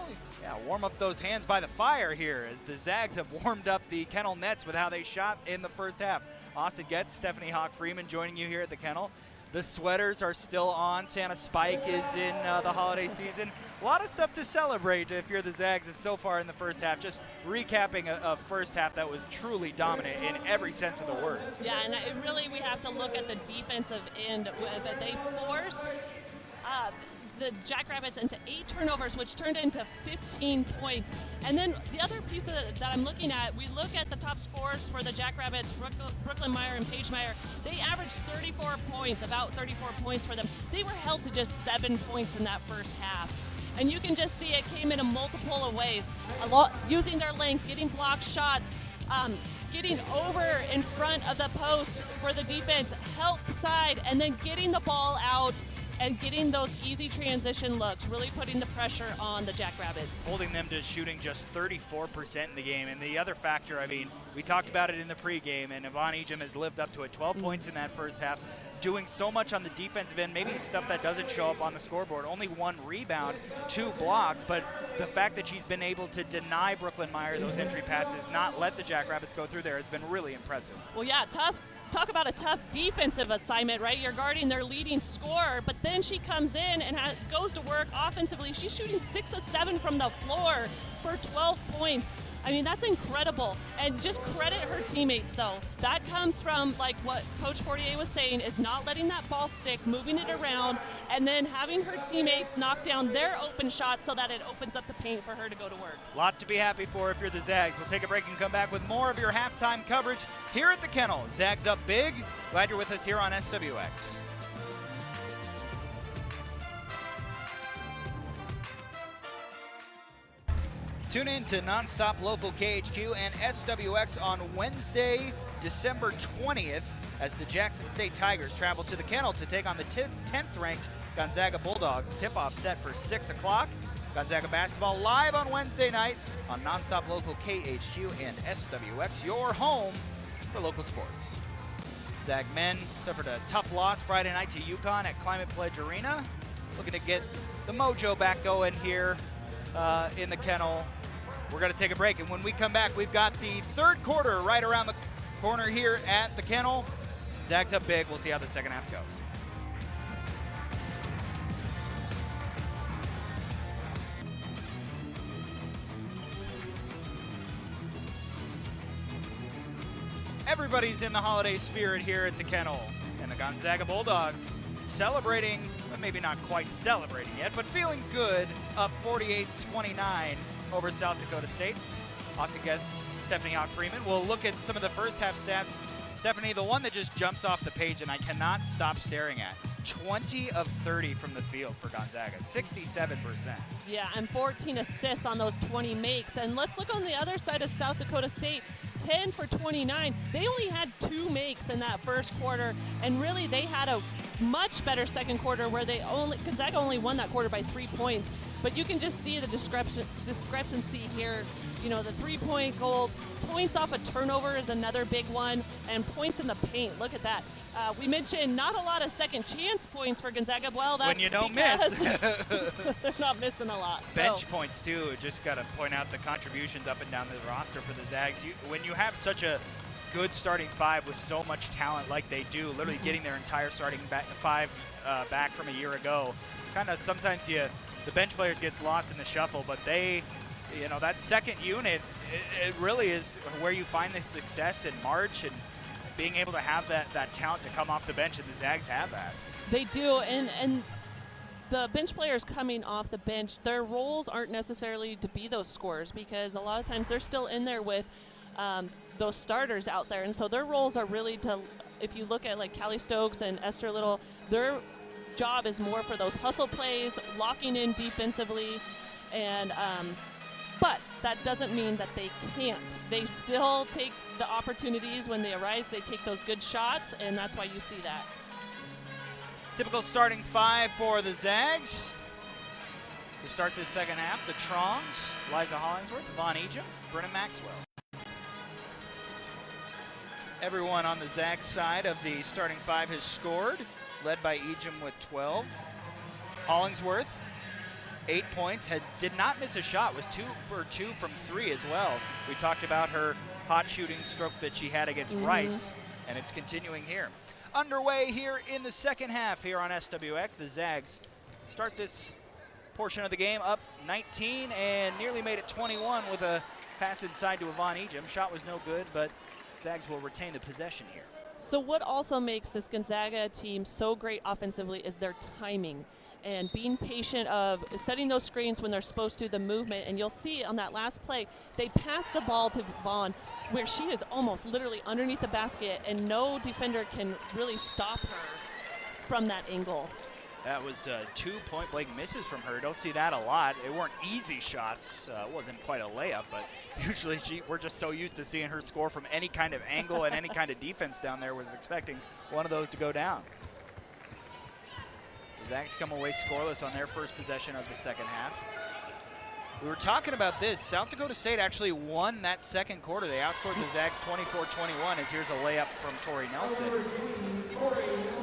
warm up those hands by the fire here as the Zags have warmed up the Kennel nets with how they shot in the first half. Austin Getz, Stephanie Hawk-Freeman joining you here at the Kennel. The sweaters are still on. Santa Spike is in the holiday season. A lot of stuff to celebrate if you're the Zags so far in the first half. Just recapping a first half that was truly dominant in every sense of the word. Yeah, and really we have to look at the defensive end. They forced the Jackrabbits into 8 turnovers, which turned into 15 points. And then the other piece of that I'm looking at, we look at the top scorers for the Jackrabbits, Brooklyn Meyer and Paige Meyer. They averaged 34 points, about 34 points for them. They were held to just 7 points in that first half. And you can just see it came in a multiple of ways. Using their length, getting block shots, getting over in front of the post for the defense, help side, and then getting the ball out and getting those easy transition looks, really putting the pressure on the Jackrabbits. Holding them to shooting just 34% in the game. And the other factor, I mean, we talked about it in the pregame, and Yvonne Ejim has lived up to it. 12 points in that first half, doing so much on the defensive end, maybe stuff that doesn't show up on the scoreboard. Only 1 rebound, 2 blocks, but the fact that she's been able to deny Brooklyn Meyer those entry passes, not let the Jackrabbits go through there, has been really impressive. Well, yeah, tough. Talk about a tough defensive assignment, right? You're guarding their leading scorer, but then she comes in and goes to work offensively. She's shooting 6 of 7 from the floor for 12 points. I mean, that's incredible. And just credit her teammates, though. That comes from, like what Coach Fortier was saying, is not letting that ball stick, moving it around, and then having her teammates knock down their open shots so that it opens up the paint for her to go to work. A lot to be happy for if you're the Zags. We'll take a break and come back with more of your halftime coverage here at the Kennel. Zags up big. Glad you're with us here on SWX. Tune in to Nonstop Local KHQ and SWX on Wednesday, December 20th, as the Jackson State Tigers travel to the Kennel to take on the 10th-ranked Gonzaga Bulldogs. Tip-off set for 6 o'clock. Gonzaga basketball live on Wednesday night on Nonstop Local KHQ and SWX, your home for local sports. Zag men suffered a tough loss Friday night to UConn at Climate Pledge Arena. Looking to get the mojo back going here in the Kennel. We're going to take a break, and when we come back, we've got the third quarter right around the corner here at the Kennel. Zags up big. We'll see how the second half goes. Everybody's in the holiday spirit here at the Kennel, and the Gonzaga Bulldogs celebrating, but maybe not quite celebrating yet, but feeling good, up 48-29 over South Dakota State. Austin Getz, Stephanie Hawk-Freeman. We'll look at some of the first half stats. Stephanie, the one that just jumps off the page and I cannot stop staring at, 20 of 30 from the field for Gonzaga, 67%. Yeah, and 14 assists on those 20 makes. And let's look on the other side of South Dakota State, 10 for 29. They only had 2 makes in that first quarter, and really they had a much better second quarter where Gonzaga only won that quarter by 3 points. But you can just see the discrepancy here. You know, the three-point goals, points off a turnover is another big one, and points in the paint. Look at that. We mentioned not a lot of second chance points for Gonzaga. Well, that's when you don't miss. They're not missing a lot. Bench points, too. Just got to point out the contributions up and down the roster for the Zags. When you have such a good starting five with so much talent like they do, literally getting their entire starting five back from a year ago, kind of sometimes the bench players gets lost in the shuffle, but they, you know, that second unit, it really is where you find the success in March and being able to have that talent to come off the bench, and the Zags have that. They do, and the bench players coming off the bench, their roles aren't necessarily to be those scorers, because a lot of times they're still in there with those starters out there, and so their roles are really to, if you look at like Callie Stokes and Esther Little, their job is more for those hustle plays, locking in defensively, and but that doesn't mean that they can't. They still take the opportunities when they arise. They take those good shots, and that's why you see that. Typical starting five for the Zags. To start this second half, the Trongs, Liza Hollingsworth, Vaughn Ejim, Brenna Maxwell. Everyone on the Zags side of the starting five has scored, led by Ejim with 12. Hollingsworth, 8 points, did not miss a shot, was 2 for 2 from 3 as well. We talked about her hot shooting stroke that she had against Rice, and it's continuing here. Underway here in the second half here on SWX. The Zags start this portion of the game up 19 and nearly made it 21 with a pass inside to Yvonne Ejim. Shot was no good, but Zags will retain the possession here. So what also makes this Gonzaga team so great offensively is their timing and being patient of setting those screens when they're supposed to, the movement. And you'll see on that last play, they pass the ball to Vaughn where she is almost literally underneath the basket, and no defender can really stop her from that angle. That was 2 point-blank misses from her. Don't see that a lot. They weren't easy shots. It wasn't quite a layup, but usually we're just so used to seeing her score from any kind of angle and any kind of defense down there. Was expecting one of those to go down. The Zags come away scoreless on their first possession of the second half. We were talking about this. South Dakota State actually won that second quarter. They outscored the Zags 24-21, as here's a layup from Tori Nelson.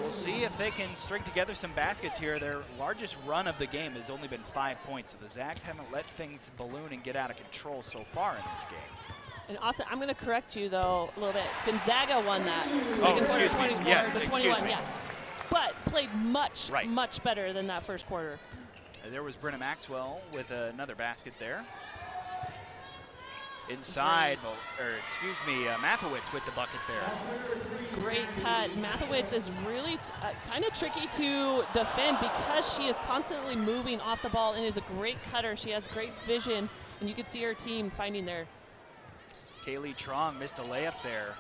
We'll see if they can string together some baskets here. Their largest run of the game has only been 5 points, so the Zags haven't let things balloon and get out of control so far in this game. And Austin, I'm going to correct you, though, a little bit. Gonzaga won that. Excuse me. Yes, excuse me. Yeah. But played much better than that first quarter. There was Brenna Maxwell with another basket there. Inside, Mathewitz with the bucket there. Great cut. Mathewitz is really kind of tricky to defend because she is constantly moving off the ball and is a great cutter. She has great vision, and you can see her team finding there. Kaylee Trong missed a layup there.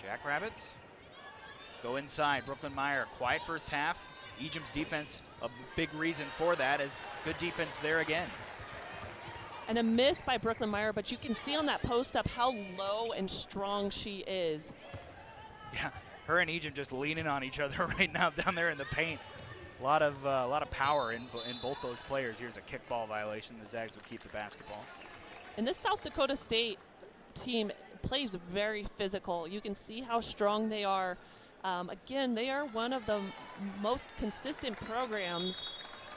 Jackrabbits go inside. Brooklyn Meyer, quiet first half. Ejim's defense, a big reason for that, is good defense there again. And a miss by Brooklyn Meyer, but you can see on that post-up how low and strong she is. Yeah, her and Ejim just leaning on each other right now down there in the paint. A lot of power in both those players. Here's a kickball violation. The Zags will keep the basketball. And this South Dakota State team plays very physical. You can see how strong they are. Again, they are one of the most consistent programs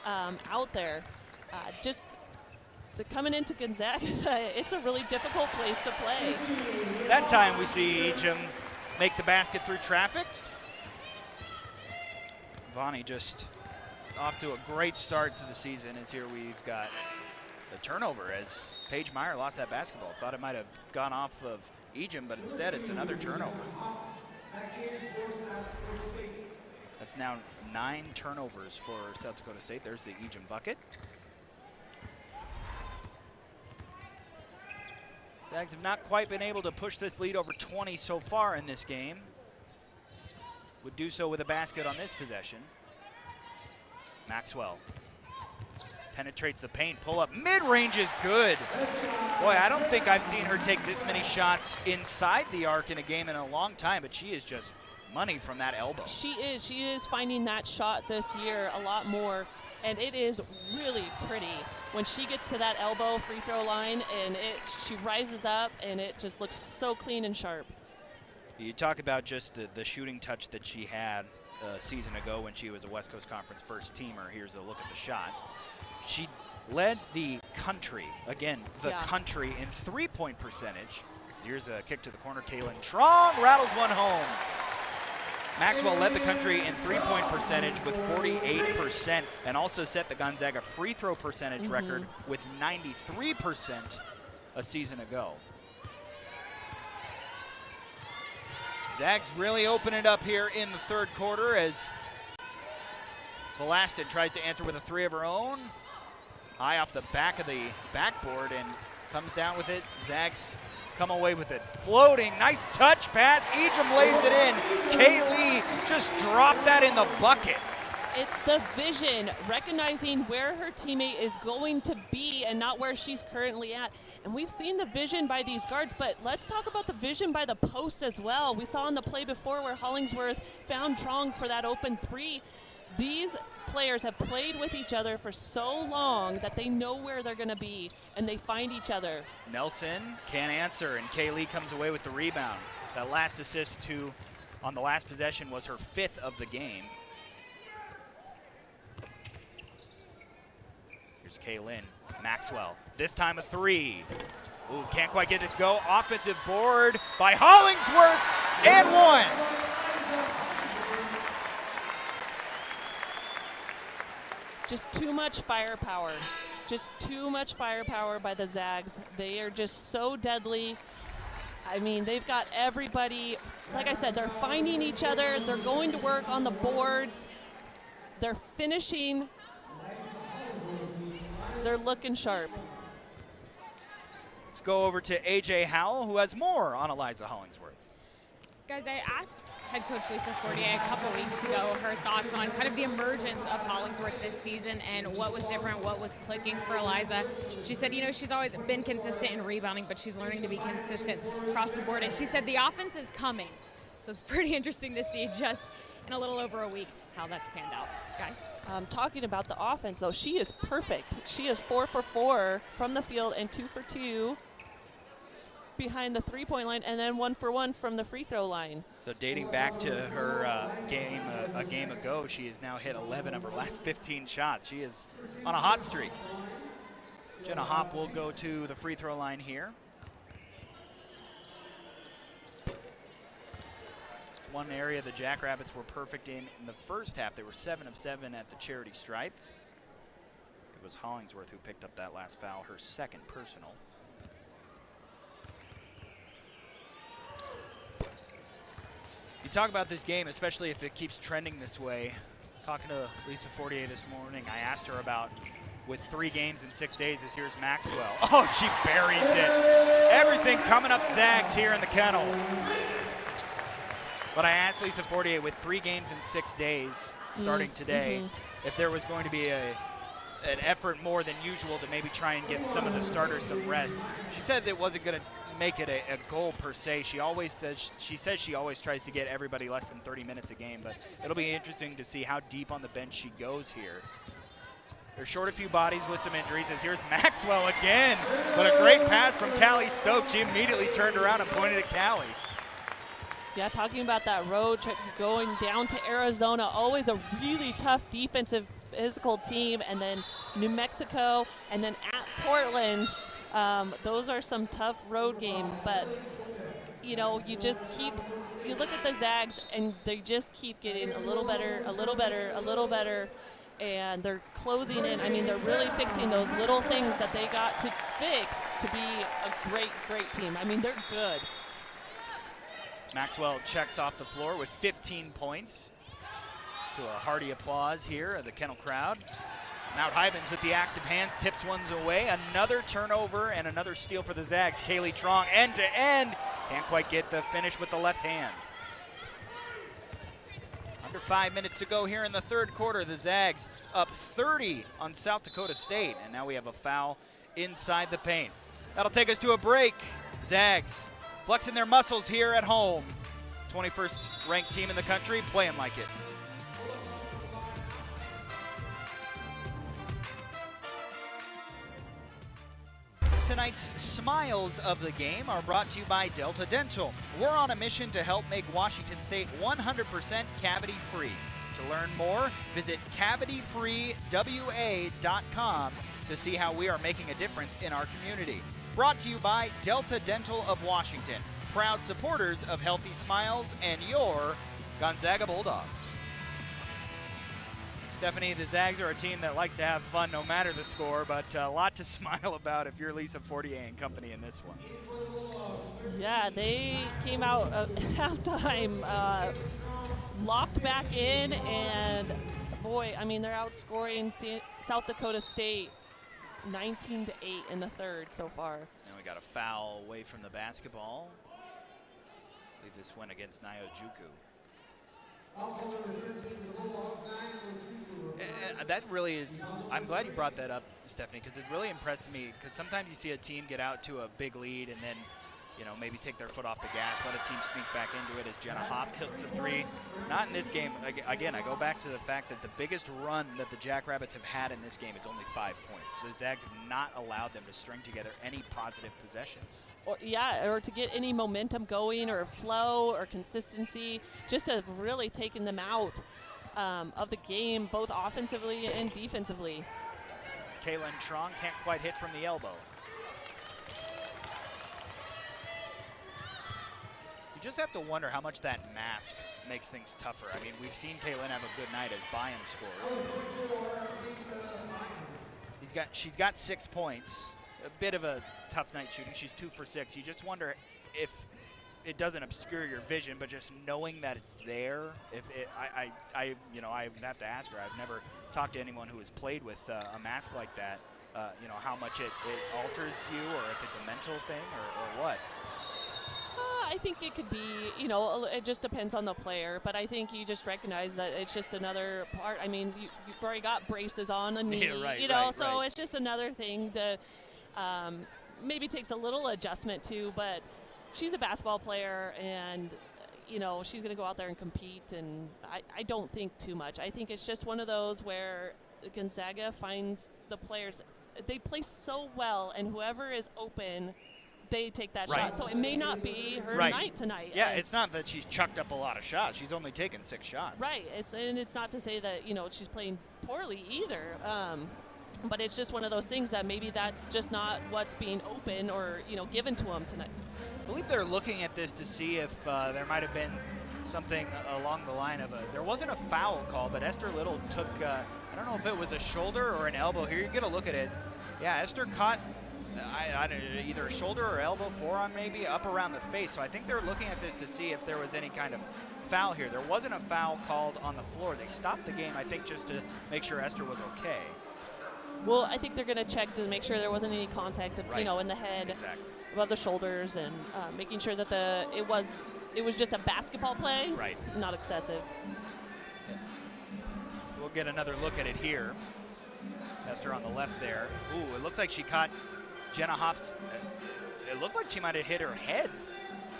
out there. Coming into Gonzaga, it's a really difficult place to play. That time we see Ejim make the basket through traffic. Vonnie just off to a great start to the season, as here we've got a turnover as Paige Meyer lost that basketball. Thought it might have gone off of Ejim, but instead it's another turnover. That's now 9 turnovers for South Dakota State. There's the Ejim bucket. Zags have not quite been able to push this lead over 20 so far in this game. Would do so with a basket on this possession. Maxwell penetrates the paint, pull up, mid-range is good. Boy, I don't think I've seen her take this many shots inside the arc in a game in a long time, but she is just money from that elbow. She is finding that shot this year a lot more, and it is really pretty when she gets to that elbow free throw line, and she rises up, and it just looks so clean and sharp. You talk about just the shooting touch that she had a season ago when she was a West Coast Conference first teamer. Here's a look at the shot. She led the country, again, country in three-point percentage. Here's a kick to the corner. Kaylin Trong rattles one home. Maxwell led the country in three-point percentage with 48% and also set the Gonzaga free throw percentage record with 93% a season ago. Zags really open it up here in the third quarter as Velasted tries to answer with a three of her own. High off the back of the backboard and comes down with it. Zags come away with it. Floating, nice touch pass. Ejim lays it in. Kaylee just dropped that in the bucket. It's the vision, recognizing where her teammate is going to be and not where she's currently at. And we've seen the vision by these guards, but let's talk about the vision by the posts as well. We saw in the play before where Hollingsworth found Trong for that open three. These players have played with each other for so long that they know where they're going to be, and they find each other. Nelson can't answer, and Kaylee comes away with the rebound. That last assist on the last possession was her 5th of the game. Here's Kaylin. Maxwell, this time a three. Ooh, can't quite get it to go. Offensive board by Hollingsworth, and one. Just too much firepower. Just too much firepower by the Zags. They are just so deadly. I mean, they've got everybody. Like I said, they're finding each other. They're going to work on the boards. They're finishing. They're looking sharp. Let's go over to AJ Howell, who has more on Eliza Hollingsworth. Guys, I asked head coach Lisa Fortier a couple weeks ago her thoughts on kind of the emergence of Hollingsworth this season and what was different, what was clicking for Eliza. She said, you know, she's always been consistent in rebounding, but she's learning to be consistent across the board. And she said the offense is coming. So it's pretty interesting to see just in a little over a week how that's panned out. Guys? Talking about the offense, though, she is perfect. She is 4 for 4 from the field and 2 for 2 behind the three-point line, and then 1 for 1 from the free throw line. So dating back to her game a game ago, she has now hit 11 of her last 15 shots. She is on a hot streak. Jenna Hopp will go to the free throw line here. It's one area the Jackrabbits were perfect in the first half. They were 7 of 7 at the charity stripe. It was Hollingsworth who picked up that last foul, her second personal. You talk about this game, especially if it keeps trending this way. Talking to Lisa Fortier this morning, I asked her about, with 3 games in 6 days, here's Maxwell. Oh, she buries it. Everything coming up Zags here in the kennel. But I asked Lisa Fortier, with 3 games in 6 days, starting today, if there was going to be an effort more than usual to maybe try and get some of the starters some rest. She said it wasn't going to make it a goal per se. She says she always tries to get everybody less than 30 minutes a game, but it'll be interesting to see how deep on the bench she goes here. They're short a few bodies with some injuries, as here's Maxwell again, but a great pass from Callie Stokes. She immediately turned around and pointed at Callie. Yeah, talking about that road trip going down to Arizona, always a really tough defensive physical team, and then New Mexico, and then at Portland. Those are some tough road games, but you know, you look at the Zags and they just keep getting a little better, a little better, a little better, and they're closing in. I mean, they're really fixing those little things that they got to fix to be a great, great team. I mean, they're good. Maxwell checks off the floor with 15 points. To a hearty applause here of the Kennel crowd. Mount Hybens with the active hands, tips ones away. Another turnover and another steal for the Zags. Kaylee Trong end to end. Can't quite get the finish with the left hand. Under 5 minutes to go here in the third quarter. The Zags up 30 on South Dakota State. And now we have a foul inside the paint. That'll take us to a break. Zags flexing their muscles here at home. 21st ranked team in the country, playing like it. Tonight's Smiles of the game are brought to you by Delta Dental. We're on a mission to help make Washington State 100% cavity-free. To learn more, visit cavityfreewa.com to see how we are making a difference in our community. Brought to you by Delta Dental of Washington, proud supporters of Healthy Smiles and your Gonzaga Bulldogs. Stephanie, the Zags are a team that likes to have fun no matter the score, but a lot to smile about if you're Lisa Fortier and company in this one. Yeah, they came out at halftime, locked back in, and boy, I mean, they're outscoring South Dakota State 19-8 in the third so far. And we got a foul away from the basketball. I believe this went against Nyojuku. That really is, I'm glad you brought that up, Stephanie, because it really impressed me, because sometimes you see a team get out to a big lead and then, you know, maybe take their foot off the gas, let a team sneak back into it as Jenna Hopp hits a three. Not in this game. Again, I go back to the fact that the biggest run that the Jackrabbits have had in this game is only 5 points. The Zags have not allowed them to string together any positive possessions. Or to get any momentum going or flow or consistency, just have really taken them out of the game, both offensively and defensively. Kaylin Trong can't quite hit from the elbow. You just have to wonder how much that mask makes things tougher. I mean, we've seen Kaylin have a good night as Byam scores. She's got 6 points. A bit of a tough night shooting. She's 2 for 6. You just wonder if it doesn't obscure your vision, but just knowing that it's there. If it, I have to ask her. I've never talked to anyone who has played with a mask like that. You know, how much it alters you, or if it's a mental thing, or what. I think it could be, you know, it just depends on the player, but I think you just recognize that it's just another part. I mean, you've already got braces on the knee, yeah, right, you know, right, so right. It's just another thing that maybe takes a little adjustment to, but she's a basketball player, and, you know, she's going to go out there and compete, and I don't think too much. I think it's just one of those where Gonzaga finds the players, they play so well, and whoever is open, they take that shot. So it may not be her night tonight. Yeah, it's not that she's chucked up a lot of shots. She's only taken 6 shots. Right. It's not to say that, you know, she's playing poorly either. But it's just one of those things that maybe that's just not what's being open or, you know, given to them tonight. I believe they're looking at this to see if there might have been something along the line of there wasn't a foul call, but Esther Little took, I don't know if it was a shoulder or an elbow. Here, you get a look at it. Yeah, Esther caught either a shoulder or elbow, forearm maybe, up around the face. So I think they're looking at this to see if there was any kind of foul here. There wasn't a foul called on the floor. They stopped the game, I think, just to make sure Esther was okay. Well, I think they're going to check to make sure there wasn't any contact, you know, in the head, above the shoulders, and making sure that it was just a basketball play, not excessive. We'll get another look at it here. Esther on the left there. Ooh, it looks like she caught Jenna Hopp's, it looked like she might have hit her head.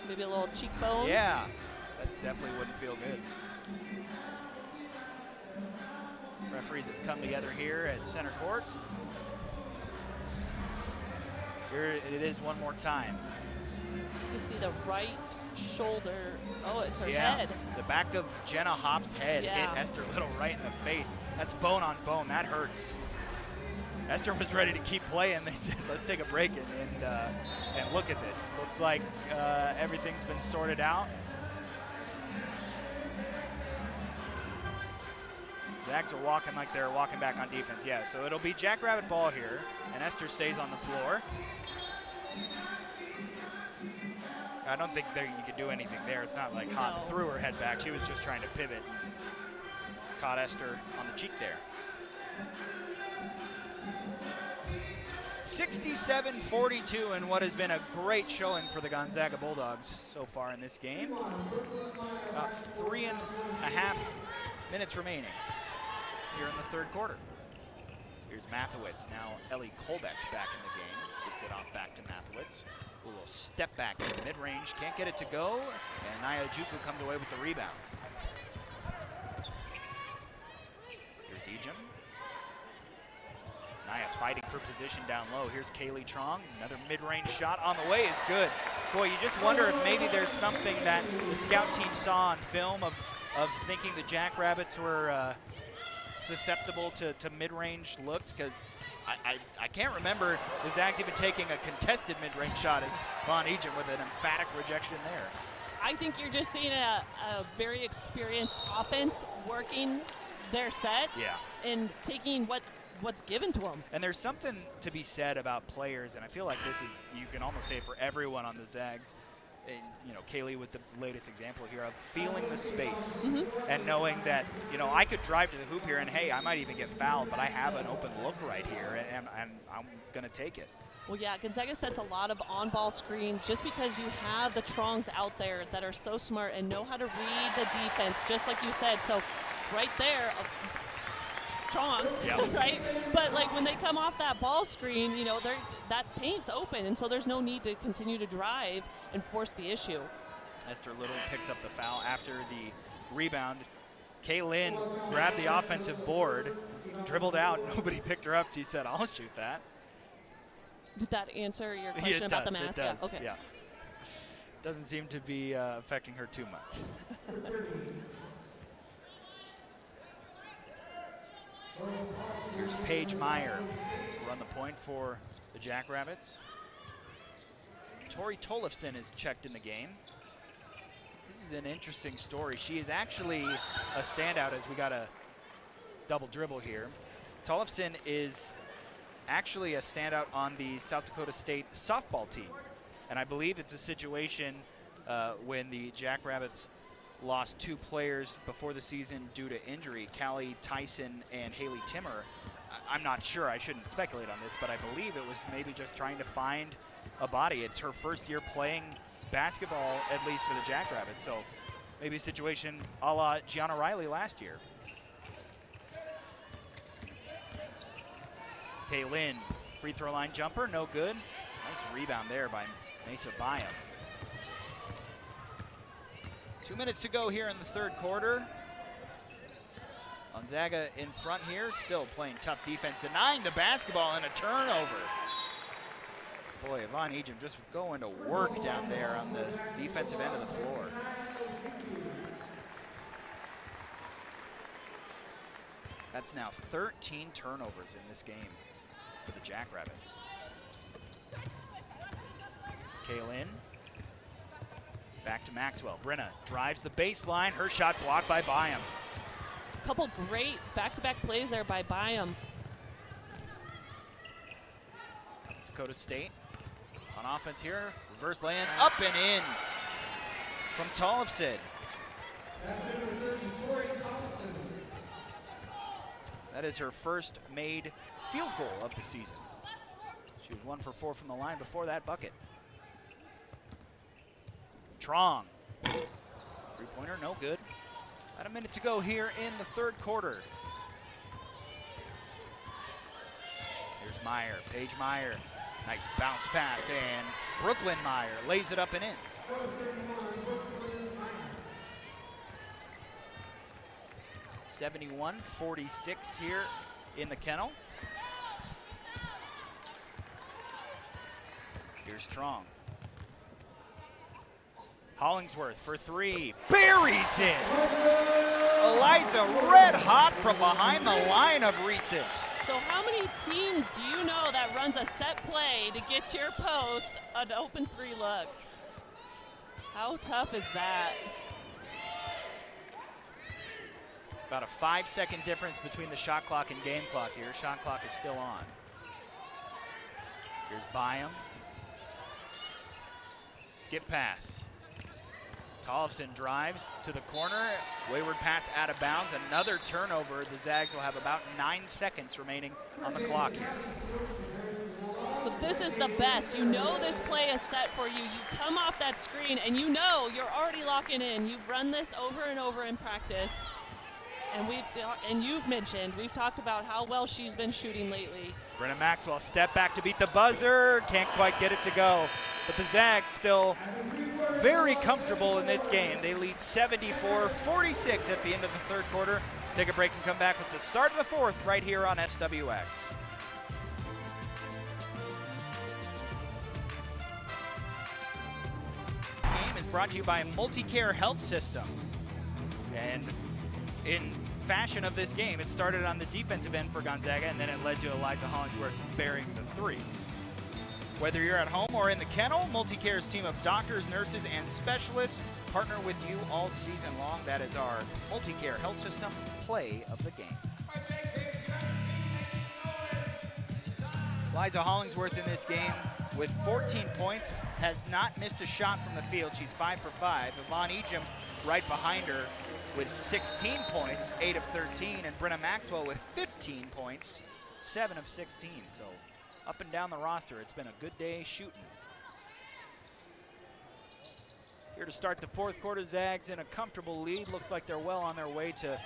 Maybe a little cheekbone. Yeah, that definitely wouldn't feel good. Referees have come together here at center court. Here it is one more time. You can see the right shoulder. Oh, it's her head. The back of Jenna Hopp's head hit Esther Little right in the face. That's bone on bone. That hurts. Esther was ready to keep playing. They said, let's take a break and look at this. Looks like everything's been sorted out. Zags are walking like they're walking back on defense. Yeah, so it'll be Jackrabbit ball here, and Esther stays on the floor. I don't think you could do anything there. It's not like Hopp threw her head back. She was just trying to pivot. Caught Esther on the cheek there. 67-42 in what has been a great showing for the Gonzaga Bulldogs so far in this game. About 3.5 minutes remaining here in the third quarter. Here's Mathewitz. Now Ellie Kolbeck's back in the game. Gets it off back to Mathewitz. A little step back in the mid-range. Can't get it to go. And Naya Juku comes away with the rebound. Here's Ejim. Naya fighting for position down low. Here's Kaylee Trong. Another mid-range shot on the way is good. Boy, you just wonder if maybe there's something that the scout team saw on film of thinking the Jackrabbits were susceptible to mid-range looks, because I can't remember the Zags even taking a contested mid-range shot as Von Ejim with an emphatic rejection there. I think you're just seeing a very experienced offense working their sets and taking what's given to them. And there's something to be said about players, and I feel like this is, you can almost say for everyone on the Zags, and, you know, Kaylee with the latest example here of feeling the space and knowing that, you know, I could drive to the hoop here and, hey, I might even get fouled, but I have an open look right here, and I'm going to take it. Well, yeah, Gonzaga sets a lot of on-ball screens just because you have the Trongs out there that are so smart and know how to read the defense, just like you said. So right there, Trong, right? But like when they come off that ball screen, you know, that paint's open, and so there's no need to continue to drive and force the issue. Esther Little picks up the foul after the rebound. Kaylin grabbed the offensive board, dribbled out, nobody picked her up. She said, I'll shoot that. Did that answer your question about the mask? It does, yeah, okay. Yeah. Doesn't seem to be affecting her too much. Here's Paige Meyer run the point for the Jackrabbits. Tori Tollefson is checked in the game. This is an interesting story. She is actually a standout as we got a double dribble here. Tollefson is actually a standout on the South Dakota State softball team. And I believe it's a situation when the Jackrabbits lost 2 players before the season due to injury, Callie Tyson and Haley Timmer. I'm not sure, I shouldn't speculate on this, but I believe it was maybe just trying to find a body. It's her first year playing basketball, at least for the Jackrabbits, so maybe a situation a la Gianna Riley last year. Kaylin, free throw line jumper, no good. Nice rebound there by Mesa Bayam. 2 minutes to go here in the third quarter. Gonzaga in front here, still playing tough defense, denying the basketball and a turnover. Boy, Von Ejim just going to work down there on the defensive end of the floor. That's now 13 turnovers in this game for the Jackrabbits. Kaylin. Back to Maxwell. Brenna drives the baseline. Her shot blocked by Byam. Couple great back-to-back plays there by Byam. Dakota State on offense here. Reverse lay-in, up and in from Tollefson. That is her first made field goal of the season. She was 1 for 4 from the line before that bucket. Trong, three-pointer, no good. About a minute to go here in the third quarter. Here's Meyer, Paige Meyer. Nice bounce pass, and Brooklyn Meyer lays it up and in. (71-46) here in the kennel. Here's Trong. Hollingsworth for 3, buries it! Eliza red hot from behind the line of recent. So how many teams do you know that runs a set play to get your post an open 3 look? How tough is that? About a 5-second difference between the shot clock and game clock here. Shot clock is still on. Here's Byam. Skip pass. Tollefson drives to the corner. Wayward pass out of bounds. Another turnover. The Zags will have about 9 seconds remaining on the clock here. So this is the best. You know this play is set for you. You come off that screen and you know you're already locking in. You've run this over and over in practice. And you've mentioned, we've talked about how well she's been shooting lately. Brenna Maxwell step back to beat the buzzer, can't quite get it to go. But the Zags still very comfortable in this game. They lead 74-46 at the end of the third quarter. Take a break and come back with the start of the fourth right here on SWX. Game is brought to you by Multicare Health System. And in fashion of this game, it started on the defensive end for Gonzaga, and then it led to Eliza Hollingsworth burying the three. Whether you're at home or in the kennel, Multicare's team of doctors, nurses, and specialists partner with you all season long. That is our Multicare Health System play of the game. Eliza Hollingsworth in this game with 14 points, has not missed a shot from the field. She's 5 for 5. Yvonne Ejim right behind her with 16 points, 8 of 13, and Brenna Maxwell with 15 points, 7 of 16. So up and down the roster, it's been a good day shooting. Here to start the fourth quarter, Zags in a comfortable lead. Looks like they're well on their way to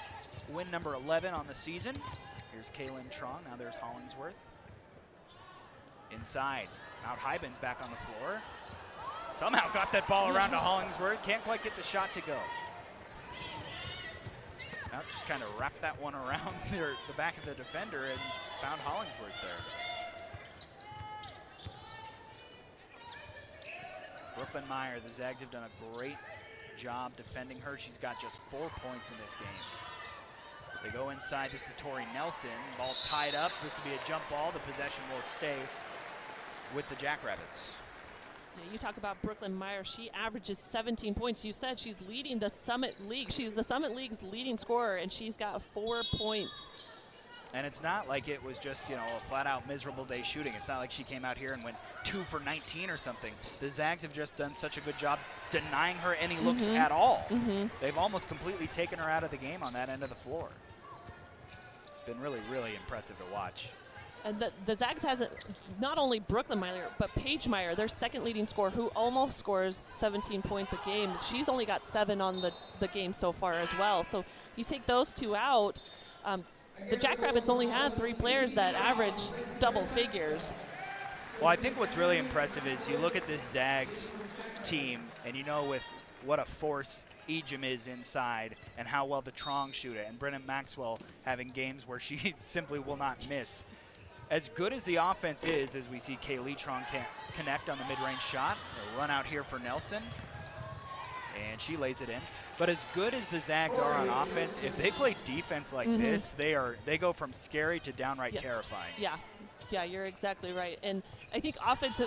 win number 11 on the season. Here's Kaylin Trong, now there's Hollingsworth. Inside, out Hyben's back on the floor. Somehow got that ball around to Hollingsworth, can't quite get the shot to go. Now just kind of wrapped that one around the back of the defender and found Hollingsworth there. Brooklyn Meyer, the Zags have done a great job defending her. She's got just 4 points in this game. They go inside, this is Tori Nelson. Ball tied up, this will be a jump ball. The possession will stay with the Jackrabbits. Yeah, you talk about Brooklyn Meyer, she averages 17 points. You said she's leading the Summit League. She's the Summit League's leading scorer, and she's got 4 points. And it's not like it was just, you know, a flat-out miserable day shooting. It's not like she came out here and went 2 for 19 or something. The Zags have just done such a good job denying her any looks at all. They've almost completely taken her out of the game on that end of the floor. It's been really, really impressive to watch. And the Zags has not only Brooklyn Meyer, but Paige Meyer, their second leading scorer, who almost scores 17 points a game. She's only got 7 on the game so far as well. So you take those two out, the Jackrabbits only had 3 players that average double figures. Well, I think what's really impressive is you look at this Zags team, and you know with what a force Ejim is inside and how well the Trong shoot it, and Brenna Maxwell having games where she simply will not miss. As good as the offense is, as we see Kaylee Trong can't connect on the mid-range shot, a run out here for Nelson, and she lays it in. But as good as the Zags are on offense, if they play defense like this, they go from scary to downright terrifying. Yeah, you're exactly right. And I think offense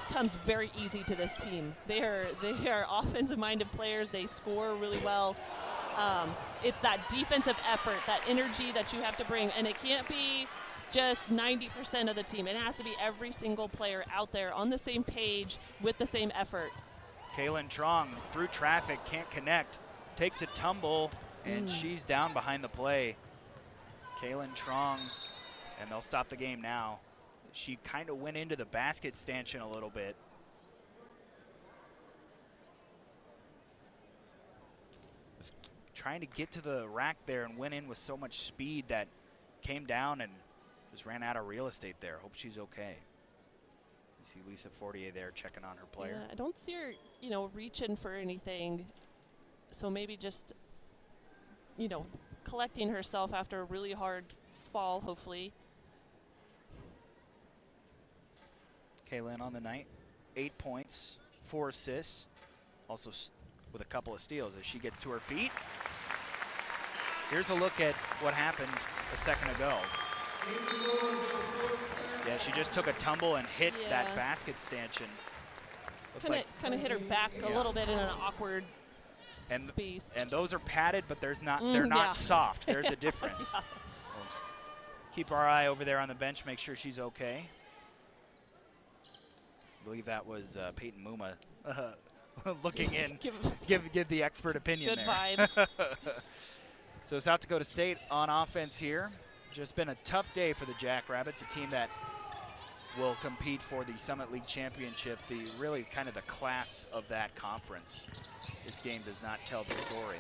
comes very easy to this team. They are offensive-minded players. They score really well. It's that defensive effort, that energy that you have to bring, and it can't be just 90% of the team. It has to be every single player out there on the same page with the same effort. Kaylin Trong through traffic, can't connect, takes a tumble, and she's down behind the play. Kaylin Trong, and they'll stop the game now. She kind of went into the basket stanchion a little bit. Was trying to get to the rack there and went in with so much speed that came down and just ran out of real estate there. Hope she's okay. You see Lisa Fortier there checking on her player. Yeah, I don't see her, reaching for anything. So maybe just, collecting herself after a really hard fall, hopefully. Kaylin on the night, 8 points, 4 assists, also with a couple of steals as she gets to her feet. Here's a look at what happened a second ago. Yeah, she just took a tumble and hit that basket stanchion. Kind of hit her back a little bit in an awkward space. And those are padded, but they're not soft. There's a difference. Keep our eye over there on the bench, make sure she's okay. I believe that was Peyton Muma looking in. give the expert opinion Good there. vibes. So South Dakota State on offense here. Just been a tough day for the Jackrabbits, a team that will compete for the Summit League Championship, really kind of the class of that conference. This game does not tell the story.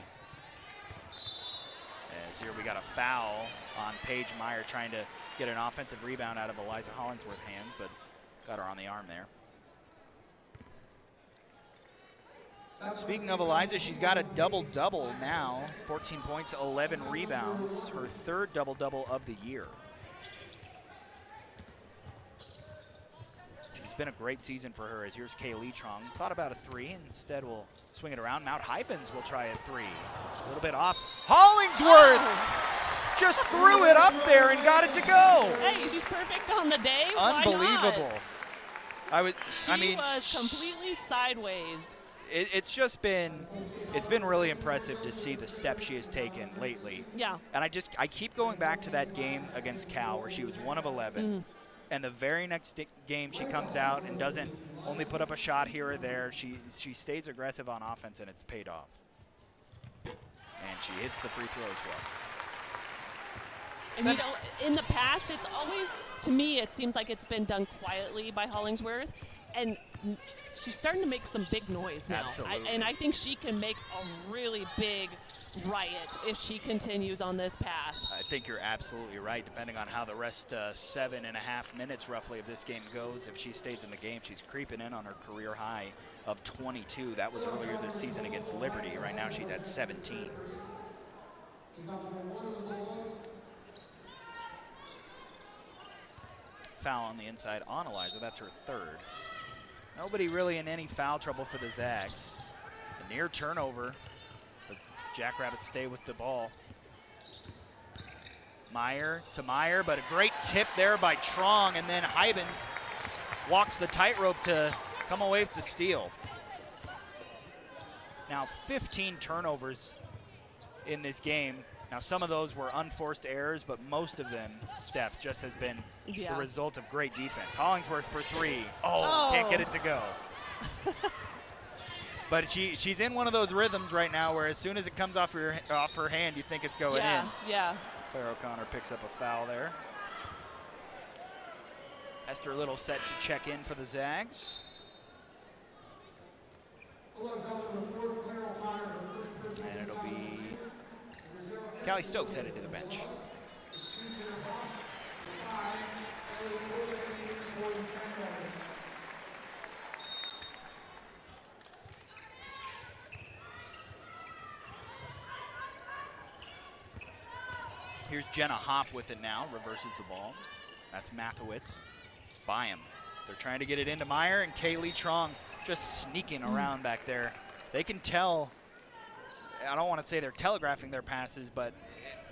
As here we got a foul on Paige Meyer trying to get an offensive rebound out of Eliza Hollingsworth's hands, but got her on the arm there. Speaking of Eliza, she's got a double-double now. 14 points, 11 rebounds. Her third double-double of the year. It's been a great season for her. As here's Kaylee Trong. Thought about a three. Instead, we'll swing it around. Mount Hypens will try a three. A little bit off. Hollingsworth just threw it up there and got it to go. Hey, she's perfect on the day. Unbelievable. Why not? She was completely sideways. It's been really impressive to see the steps she has taken lately. Yeah. And I keep going back to that game against Cal where she was 1 of 11. And the very next game she comes out and doesn't only put up a shot here or there. She stays aggressive on offense, and it's paid off. And she hits the free throw as well. And in the past, it's always, to me, it seems like it's been done quietly by Hollingsworth. And she's starting to make some big noise now. Absolutely. And I think she can make a really big riot if she continues on this path. I think you're absolutely right. Depending on how the rest 7.5 minutes roughly of this game goes, if she stays in the game, she's creeping in on her career high of 22. That was earlier this season against Liberty. Right now she's at 17. Foul on the inside on Eliza. That's her third. Nobody really in any foul trouble for the Zags. A near turnover. The Jackrabbits stay with the ball. Meyer to Meyer, but a great tip there by Trong, and then Hybens walks the tightrope to come away with the steal. Now 15 turnovers in this game. Now some of those were unforced errors, but most of them, Steph, just has been the result of great defense. Hollingsworth for three. Oh. Can't get it to go. But she's in one of those rhythms right now where as soon as it comes off her hand, you think it's going in. Yeah. Claire O'Connor picks up a foul there. Esther Little set to check in for the Zags. And it'll be Callie Stokes headed to the bench. Here's Jenna Hopp with it now, reverses the ball. That's Mathewitz. Byam. They're trying to get it into Meyer, and Kaylee Trong just sneaking around back there. They can tell, I don't want to say they're telegraphing their passes, but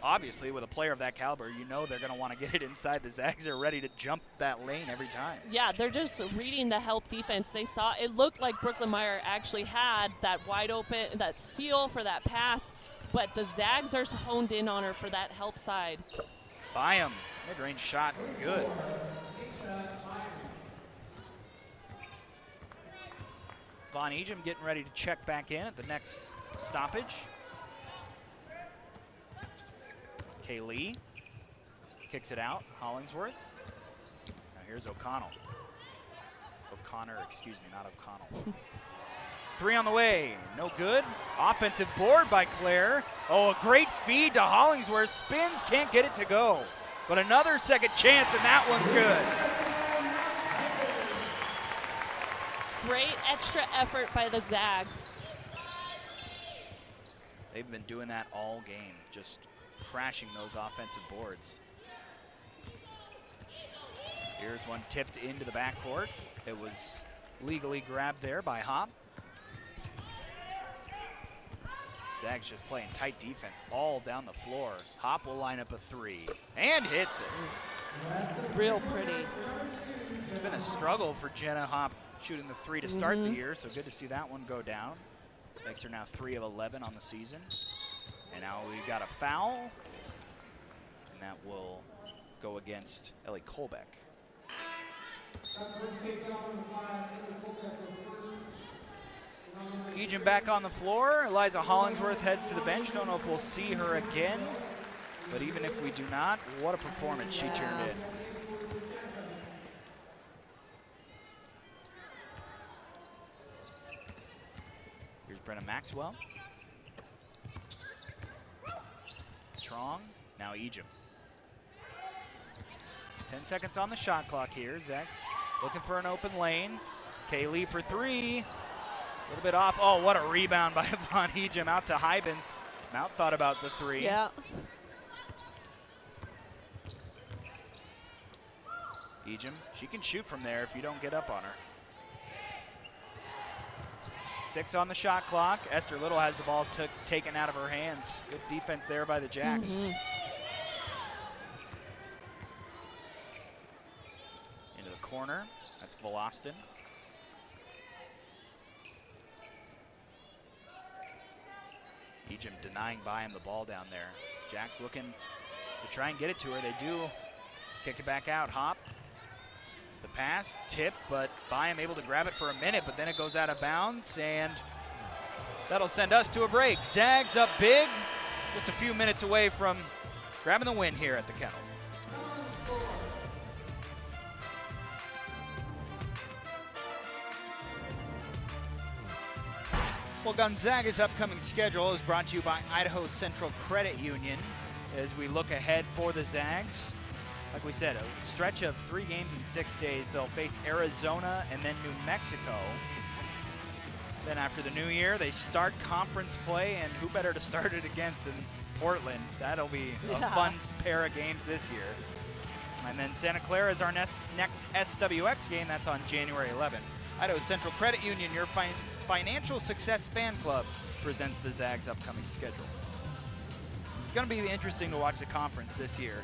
obviously with a player of that caliber, you know they're going to want to get it inside. The Zags are ready to jump that lane every time. Yeah, they're just reading the help defense. They saw, it looked like Brooklyn Meyer actually had that wide open, that seal for that pass, but the Zags are honed in on her for that help side. Byam, mid-range shot, good. Von Ejim getting ready to check back in at the next stoppage. Kaylee kicks it out, Hollingsworth. Now here's O'Connor, excuse me, not O'Connell. Three on the way, no good. Offensive board by Claire. Oh, a great feed to Hollingsworth, spins, can't get it to go. But another second chance, and that one's good. Great extra effort by the Zags. They've been doing that all game, just crashing those offensive boards. Here's one tipped into the backcourt. It was legally grabbed there by Hopp. Zags just playing tight defense all down the floor. Hopp will line up a three and hits it. Real pretty. It's been a struggle for Jenna Hopp shooting the three to start the year, so good to see that one go down. Makes her now 3 of 11 on the season. And now we've got a foul, and that will go against Ellie Kolbeck. Ejim back on the floor. Eliza Hollingsworth heads to the bench. Don't know if we'll see her again, but even if we do not, what a performance she turned in. Here's Brenna Maxwell. strong. Now Ejim. 10 seconds on the shot clock here. Zags looking for an open lane. Kaylee for three. A little bit off. Oh, what a rebound by Yvonne Ejim out to Hybens. Mount thought about the three. Yeah. Ejim, she can shoot from there if you don't get up on her. 6 on the shot clock. Esther Little has the ball taken out of her hands. Good defense there by the Jacks. Into the corner. That's Volostin. Ejim denying Byam the ball down there. Jacks looking to try and get it to her. They do. Kick it back out. Hop. The pass, tip, but Byam able to grab it for a minute, but then it goes out of bounds, and that'll send us to a break. Zags up big, just a few minutes away from grabbing the win here at the Kennel. Well, Gonzaga's upcoming schedule is brought to you by Idaho Central Credit Union as we look ahead for the Zags. Like we said, a stretch of 3 games in 6 days. They'll face Arizona and then New Mexico. Then after the new year, they start conference play, and who better to start it against than Portland? That'll be a fun pair of games this year. And then Santa Clara is our next SWX game. That's on January 11th. Idaho Central Credit Union, your financial success fan club, presents the Zags' upcoming schedule. It's going to be interesting to watch the conference this year.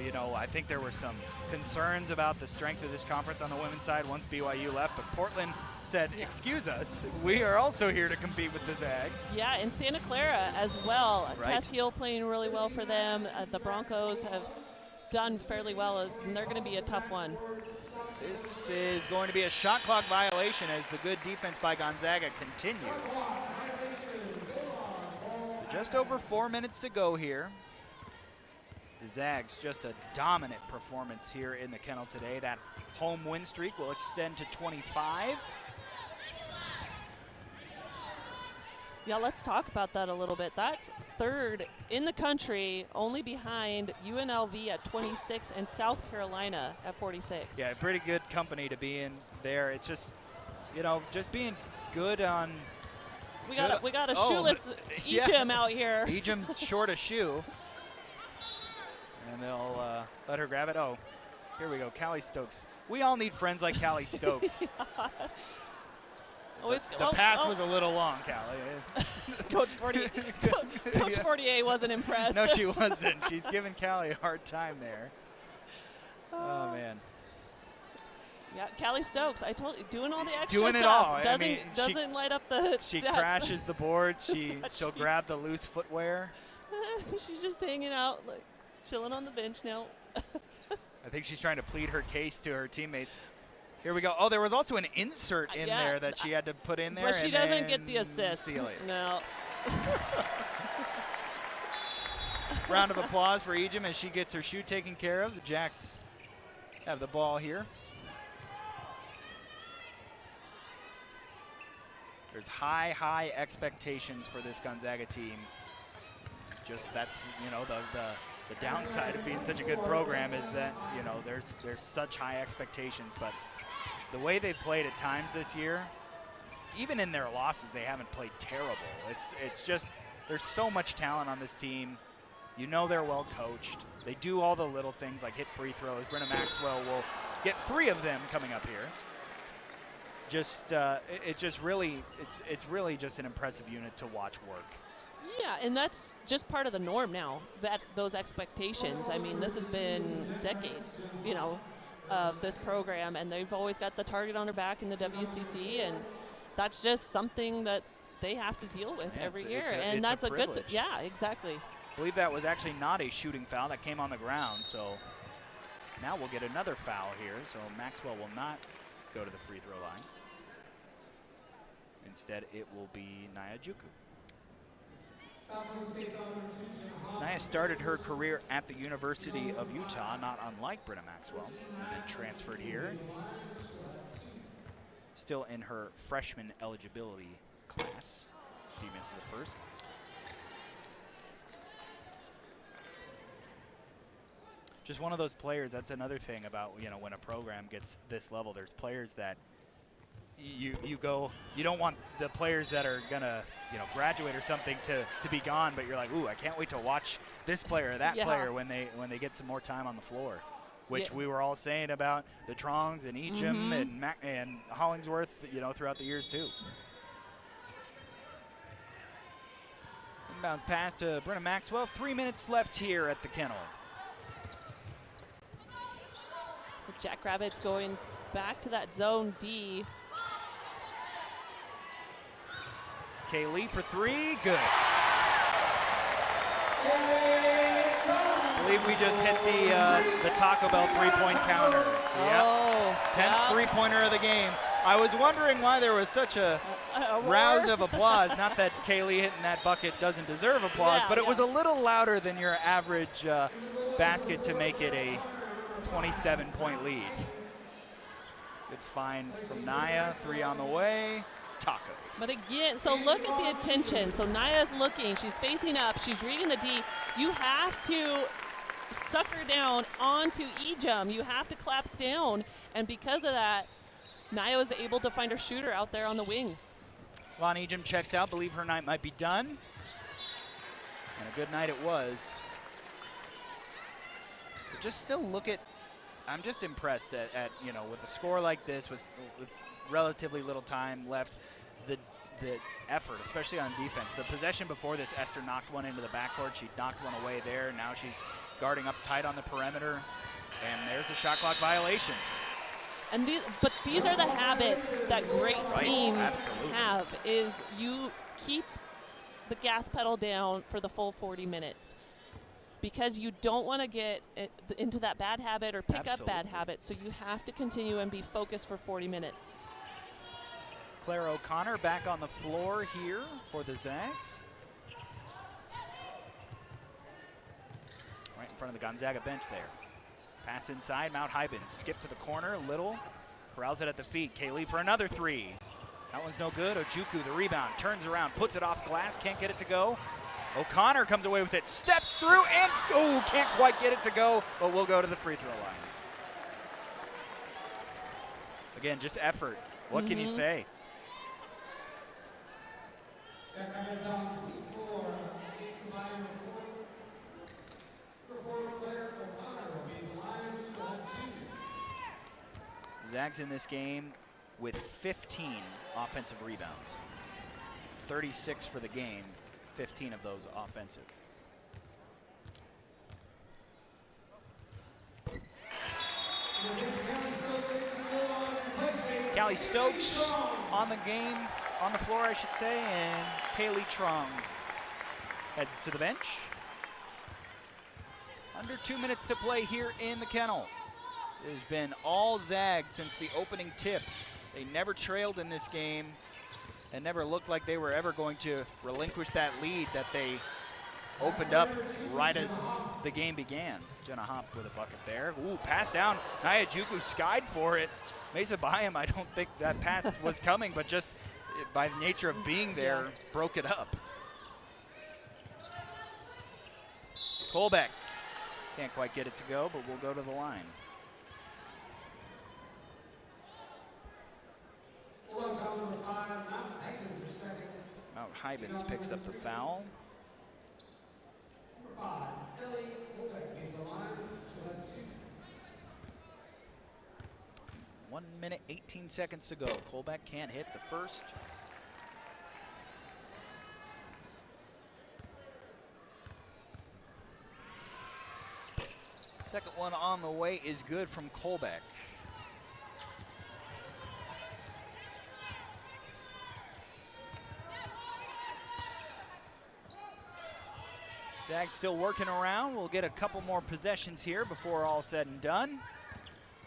You know, I think there were some concerns about the strength of this conference on the women's side once BYU left, but Portland said, excuse us, we are also here to compete with the Zags. Yeah, and Santa Clara as well. Right. Tess Hill playing really well for them. The Broncos have done fairly well, and they're going to be a tough one. This is going to be a shot clock violation as the good defense by Gonzaga continues. Just over 4 minutes to go here. The Zags just a dominant performance here in the Kennel today. That home win streak will extend to 25. Yeah, let's talk about that a little bit. That's third in the country, only behind UNLV at 26 and South Carolina at 46. Yeah, pretty good company to be in there. It's just, you know, just being good on. We got a shoeless Ejim out here. Ejim's short a shoe. And they'll let her grab it. Oh, here we go, Callie Stokes. We all need friends like Callie Stokes. The pass was a little long, Callie. Coach 48 wasn't impressed. No, she wasn't. She's giving Callie a hard time there. Oh, man. Yeah, Callie Stokes, I told you, doing all the extra doing stuff. it all. Doesn't light up the She stats. crashes the board. She'll grab the loose footwear. She's just hanging out, like chilling on the bench now. I think she's trying to plead her case to her teammates. Here we go. Oh, there was also an insert in there that she had to put in there. But she doesn't get the assist. See you later. No. Round of applause for Ejim as she gets her shoe taken care of. The Jacks have the ball here. There's high expectations for this Gonzaga team. Just that's, you know, the downside of being such a good program is that, you know, there's such high expectations, but the way they played at times this year, even in their losses, they haven't played terrible. It's just there's so much talent on this team. You know they're well coached. They do all the little things like hit free throws. Brenna Maxwell will get 3 of them coming up here. Just it's really just an impressive unit to watch work. Yeah, and that's just part of the norm now, those expectations. I mean, this has been decades, you know, of this program, and they've always got the target on their back in the WCC, and that's just something that they have to deal with every year. And that's a good thing. Yeah, exactly. I believe that was actually not a shooting foul. That came on the ground, so now we'll get another foul here. So Maxwell will not go to the free throw line. Instead, it will be Nia Juku. Nia started her career at the University of Utah, not unlike Brenna Maxwell, and then transferred here. Still in her freshman eligibility class. She misses the first. just one of those players. That's another thing about, you know, when a program gets this level, there's players that you don't want the players that are gonna, you know, graduate or something to be gone, but you're like, ooh, I can't wait to watch this player or that player when they get some more time on the floor, which we were all saying about the Trongs and Ejim and Hollingsworth, you know, throughout the years too. Inbounds pass to Brenna Maxwell. 3 minutes left here at the Kennel. The Jackrabbits going back to that zone D. Kaylee for three, good. I believe we just hit the Taco Bell three-point counter. Oh, 10th three-pointer of the game. I was wondering why there was such a round of applause. Not that Kaylee hitting that bucket doesn't deserve applause, but it was a little louder than your average basket to make it a 27-point lead. Good find from Naya, three on the way. Tacos. But again, so look at the attention. So Naya's looking, she's facing up, she's reading the D. You have to suck her down onto Ejim. You have to collapse down, and because of that, Naya was able to find her shooter out there on the wing. Lon Ejim checks out, believe her night might be done. And a good night it was. But just still look at, I'm just impressed at you know, with a score like this, with relatively little time left, the effort, especially on defense. The possession before this, Esther knocked one into the backcourt. She knocked one away there. Now she's guarding up tight on the perimeter. And there's a shot clock violation. And these are the habits that great teams have, is you keep the gas pedal down for the full 40 minutes because you don't want to get into that bad habit or pick up bad habits. So you have to continue and be focused for 40 minutes. Claire O'Connor back on the floor here for the Zags. Right in front of the Gonzaga bench there. Pass inside, Mount Hybens. Skip to the corner, Little. Corrals it at the feet. Kaylee for another three. That one's no good. Ojukwu, the rebound, turns around, puts it off glass, can't get it to go. O'Connor comes away with it, steps through, and can't quite get it to go, but we'll go to the free throw line. Again, just effort. What can you say? Zags in this game with 15 offensive rebounds. 36 for the game, 15 of those offensive. Callie Stokes on the game, on the floor I should say, and Kaylee Trong heads to the bench. Under 2 minutes to play here in the Kennel. It has been all Zags since the opening tip. They never trailed in this game and never looked like they were ever going to relinquish that lead that they opened up right as the game began. Jenna Hopp with a bucket there. Ooh, pass down. Nia Ojukwu skied for it. Mesa Bayam, I don't think that pass was coming, but just by the nature of being there, broke it up. Colbeck can't quite get it to go, but we'll go to the line. Mount Hybens picks up the foul. 1 minute, 18 seconds to go. Colbeck can't hit the first. Second one on the way is good from Colbeck. Zags still working around. We'll get a couple more possessions here before all said and done.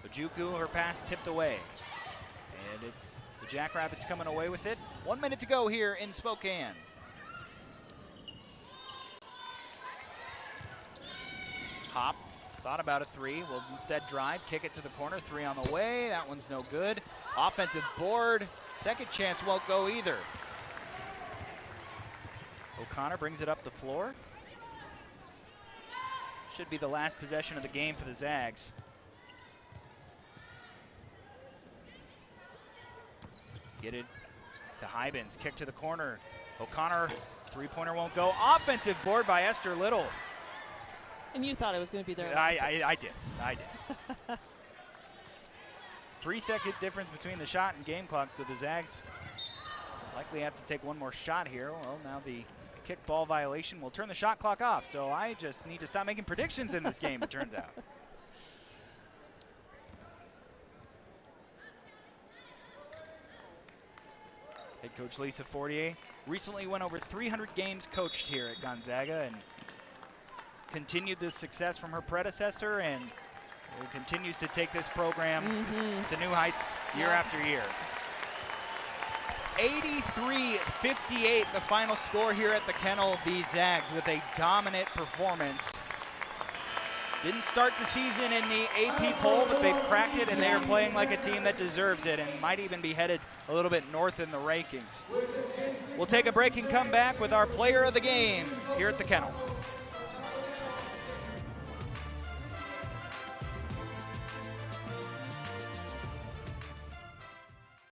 Ojukwu, her pass tipped away. And it's the Jackrabbits coming away with it. 1 minute to go here in Spokane. Hop thought about a three. Will instead drive, kick it to the corner. Three on the way. That one's no good. Offensive board. Second chance won't go either. O'Connor brings it up the floor. should be the last possession of the game for the Zags. Get it to Hybens, kick to the corner. O'Connor, three-pointer won't go. Offensive board by Esther Little. And you thought it was going to be there. I did. 3-second difference between the shot and game clock, so the Zags likely have to take one more shot here. Well, now the kickball violation will turn the shot clock off, so I just need to stop making predictions in this game, it turns out. Head coach Lisa Fortier recently went over 300 games coached here at Gonzaga and continued this success from her predecessor, and continues to take this program to new heights year after year. 83-58 the final score here at the Kennel. The Zags with a dominant performance. Didn't start the season in the AP poll, but they've cracked it, and they are playing like a team that deserves it and might even be headed a little bit north in the rankings. We'll take a break and come back with our player of the game here at the Kennel.